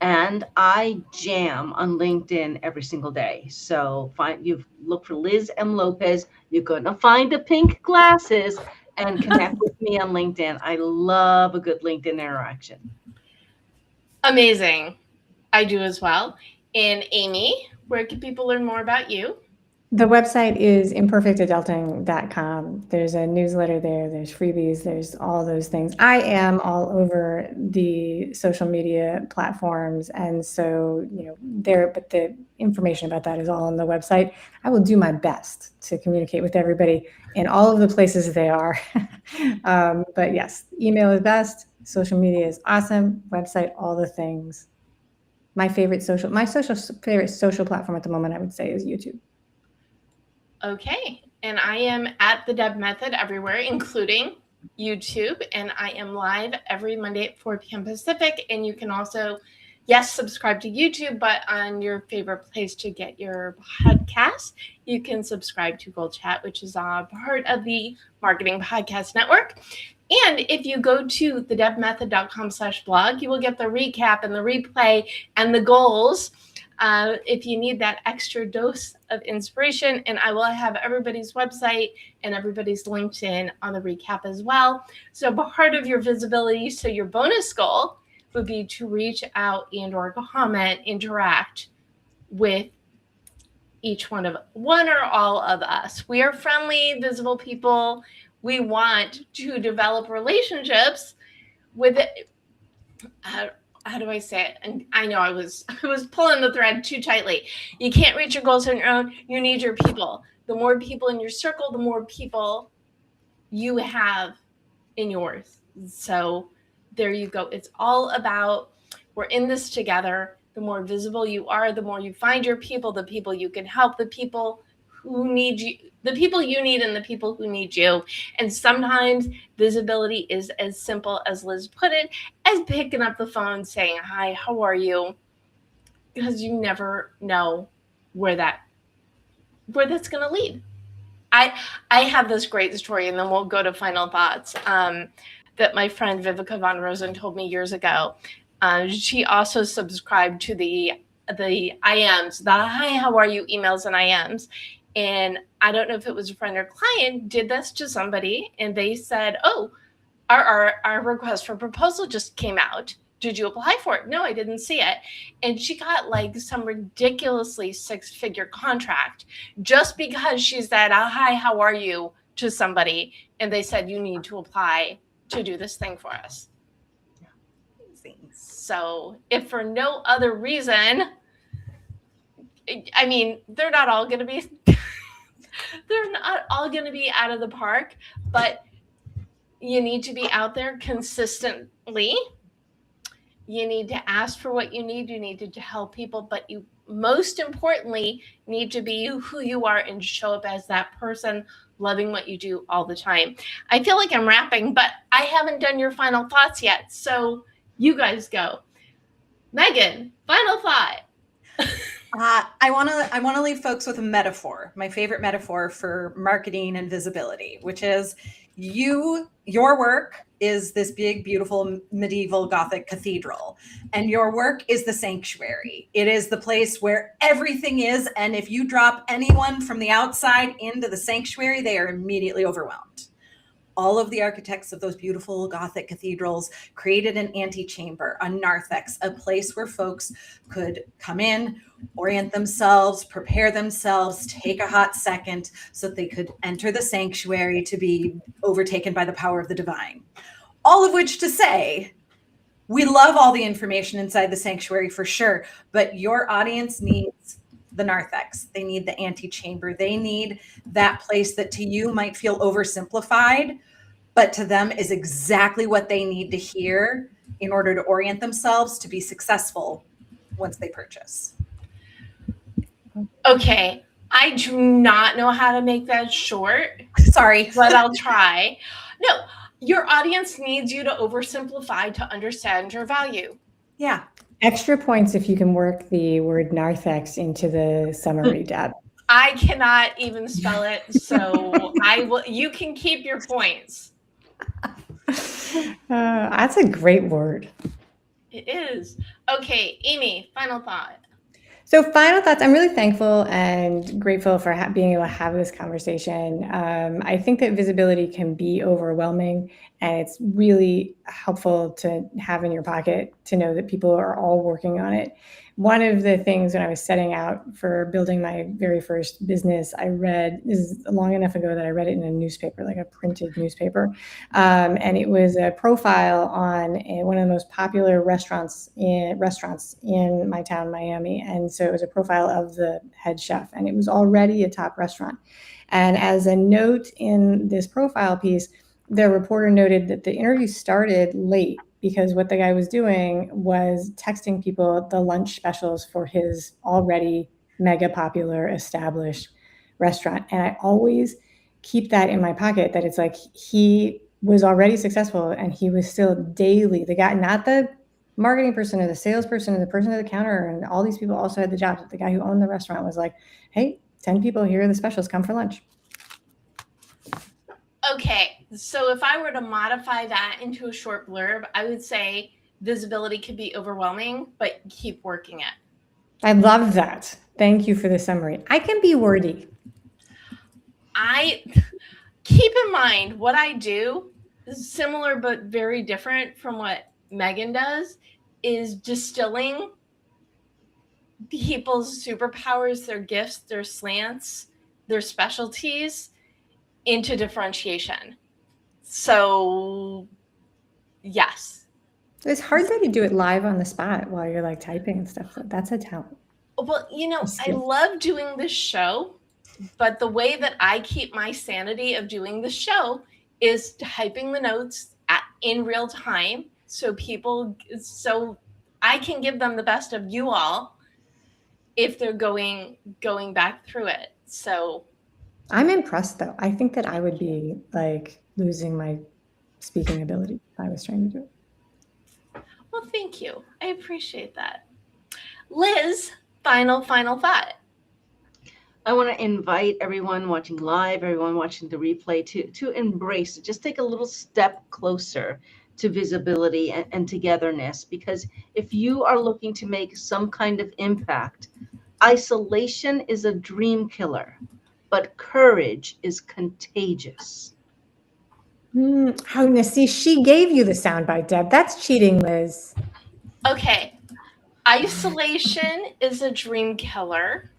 and I jam on LinkedIn every single day. So look for Liz M. Lopez. You're going to find the pink glasses and connect with me on LinkedIn. I love a good LinkedIn interaction. Amazing. I do as well. And Amy, where can people learn more about you? The website is imperfectadulting.com. There's a newsletter there. There's freebies. There's all those things. I am all over the social media platforms. And so, but the information about that is all on the website. I will do my best to communicate with everybody in all of the places they are. But yes, email is best. Social media is awesome. Website, all the things. My favorite social platform at the moment, I would say, is YouTube. Okay. And I am at the Deb Method everywhere, including YouTube. And I am live every Monday at 4 p.m. Pacific. And you can also, subscribe to YouTube, but on your favorite place to get your podcast, you can subscribe to GoalChat, which is a part of the Marketing Podcast Network. And if you go to thedebmethod.com/blog, you will get the recap and the replay and the goals. If you need that extra dose of inspiration, and I will have everybody's website and everybody's LinkedIn on the recap as well. So part of your visibility, so your bonus goal would be to reach out and or comment, interact with one or all of us. We are friendly, visible people. We want to develop relationships with it. How do I say it? And I know I was pulling the thread too tightly. You can't reach your goals on your own. You need your people. The more people in your circle, the more people you have in yours. So there you go. It's all about, we're in this together. The more visible you are, the more you find your people, the people you can help, the people who need you, the people you need and the people who need you. And sometimes visibility is as simple as Liz put it, as picking up the phone saying, hi, how are you? Because you never know where that's going to lead. I have this great story, and then we'll go to final thoughts, that my friend Vivica Von Rosen told me years ago. She also subscribed to the IMs, the hi, how are you emails and IMs. And I don't know if it was a friend or client did this to somebody, and they said, oh, our request for proposal just came out. Did you apply for it? No, I didn't see it. And she got like some ridiculously 6-figure contract just because she said, hi, how are you to somebody. And they said, you need to apply to do this thing for us. So if for no other reason, I mean, they're not all going to be out of the park, but you need to be out there consistently. You need to ask for what you need. You need to help people, but you most importantly need to be who you are and show up as that person, loving what you do all the time. I feel like I'm rapping, but I haven't done your final thoughts yet. So you guys go. Megan, final thought. I want to leave folks with a metaphor, my favorite metaphor for marketing and visibility, which is your work is this big, beautiful medieval Gothic cathedral, and your work is the sanctuary. It is the place where everything is. And if you drop anyone from the outside into the sanctuary, they are immediately overwhelmed. all of the architects of those beautiful Gothic cathedrals created an antechamber, a narthex, a place where folks could come in, orient themselves, prepare themselves, take a hot second so that they could enter the sanctuary to be overtaken by the power of the divine. All of which to say, we love all the information inside the sanctuary for sure, but your audience needs the narthex. They need the antechamber. They need that place that to you might feel oversimplified, but to them is exactly what they need to hear in order to orient themselves to be successful once they purchase. Okay, I do not know how to make that short. Sorry, but I'll try. No, your audience needs you to oversimplify to understand your value. Yeah. Extra points if you can work the word narthex into the summary, Deb. I cannot even spell it, so I will. You can keep your points. That's a great word. It is. Okay, Amy, final thought. So final thoughts, I'm really thankful and grateful for being able to have this conversation. I think that visibility can be overwhelming, and it's really helpful to have in your pocket to know that people are all working on it. One of the things when I was setting out for building my very first business, I read, this is long enough ago that I read it in a newspaper, like a printed newspaper. And it was a profile on one of the most popular restaurants in my town, Miami. And so it was a profile of the head chef, and it was already a top restaurant. And as a note in this profile piece, the reporter noted that the interview started late because what the guy was doing was texting people the lunch specials for his already mega popular established restaurant. And I always keep that in my pocket, that it's like he was already successful and he was still daily, the guy, not the marketing person or the salesperson or the person at the counter, and all these people also had the jobs. The guy who owned the restaurant was like, hey, 10 people, here are the specials, come for lunch. Okay, so if I were to modify that into a short blurb, I would say visibility can be overwhelming, but keep working it. I love that. Thank you for the summary. I can be wordy. I keep in mind what I do is similar but very different from what Megan does, is distilling people's superpowers, their gifts, their slants, their specialties into differentiation. So yes. It's hard though to do it live on the spot while you're like typing and stuff. That's a talent. Well, I love doing this show, but the way that I keep my sanity of doing the show is typing the notes in real time, so I can give them the best of you all if they're going back through it. So I'm impressed though. I think that I would be like losing my speaking ability if I was trying to do it. Well, thank you. I appreciate that. Liz, final thought. I want to invite everyone watching live, everyone watching the replay to embrace it. Just take a little step closer to visibility and togetherness, because if you are looking to make some kind of impact, isolation is a dream killer, but courage is contagious. See, she gave you the soundbite, Deb. That's cheating, Liz. Okay. Isolation is a dream killer,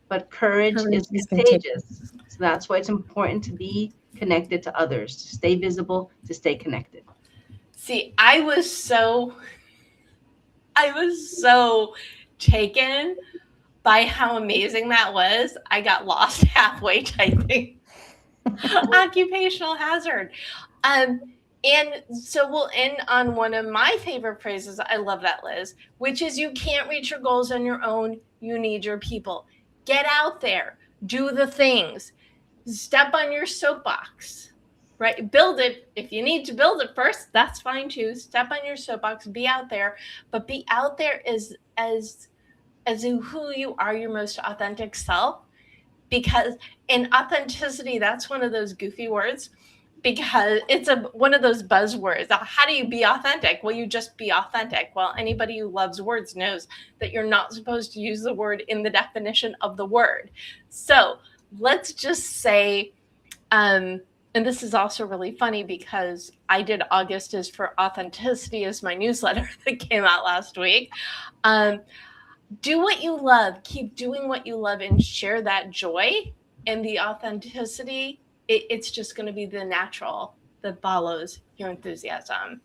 but courage is contagious. So that's why it's important to be connected to others, to stay visible, to stay connected. See, I was so taken by how amazing that was. I got lost halfway typing. Occupational hazard. And so we'll end on one of my favorite phrases. I love that, Liz, which is you can't reach your goals on your own. You need your people. Get out there, do the things, step on your soapbox, right? Build it. If you need to build it first, that's fine too. Step on your soapbox, be out there, but be out there as who you are, your most authentic self. Because in authenticity, that's one of those goofy words, because it's one of those buzzwords. How do you be authentic? Well, you just be authentic. Well, anybody who loves words knows that you're not supposed to use the word in the definition of the word. So let's just say And this is also really funny because I did August is for Authenticity as my newsletter that came out last week. Do what you love, keep doing what you love, and share that joy and the authenticity. It's just going to be the natural that follows your enthusiasm.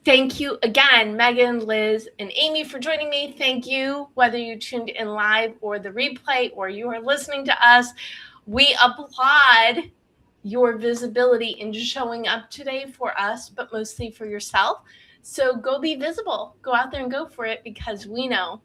Thank you again, Megan, Liz, and Amy for joining me. Thank you, whether you tuned in live or the replay or you are listening to us. We applaud your visibility in showing up today for us, but mostly for yourself. So go be visible. Go out there and go for it, because we know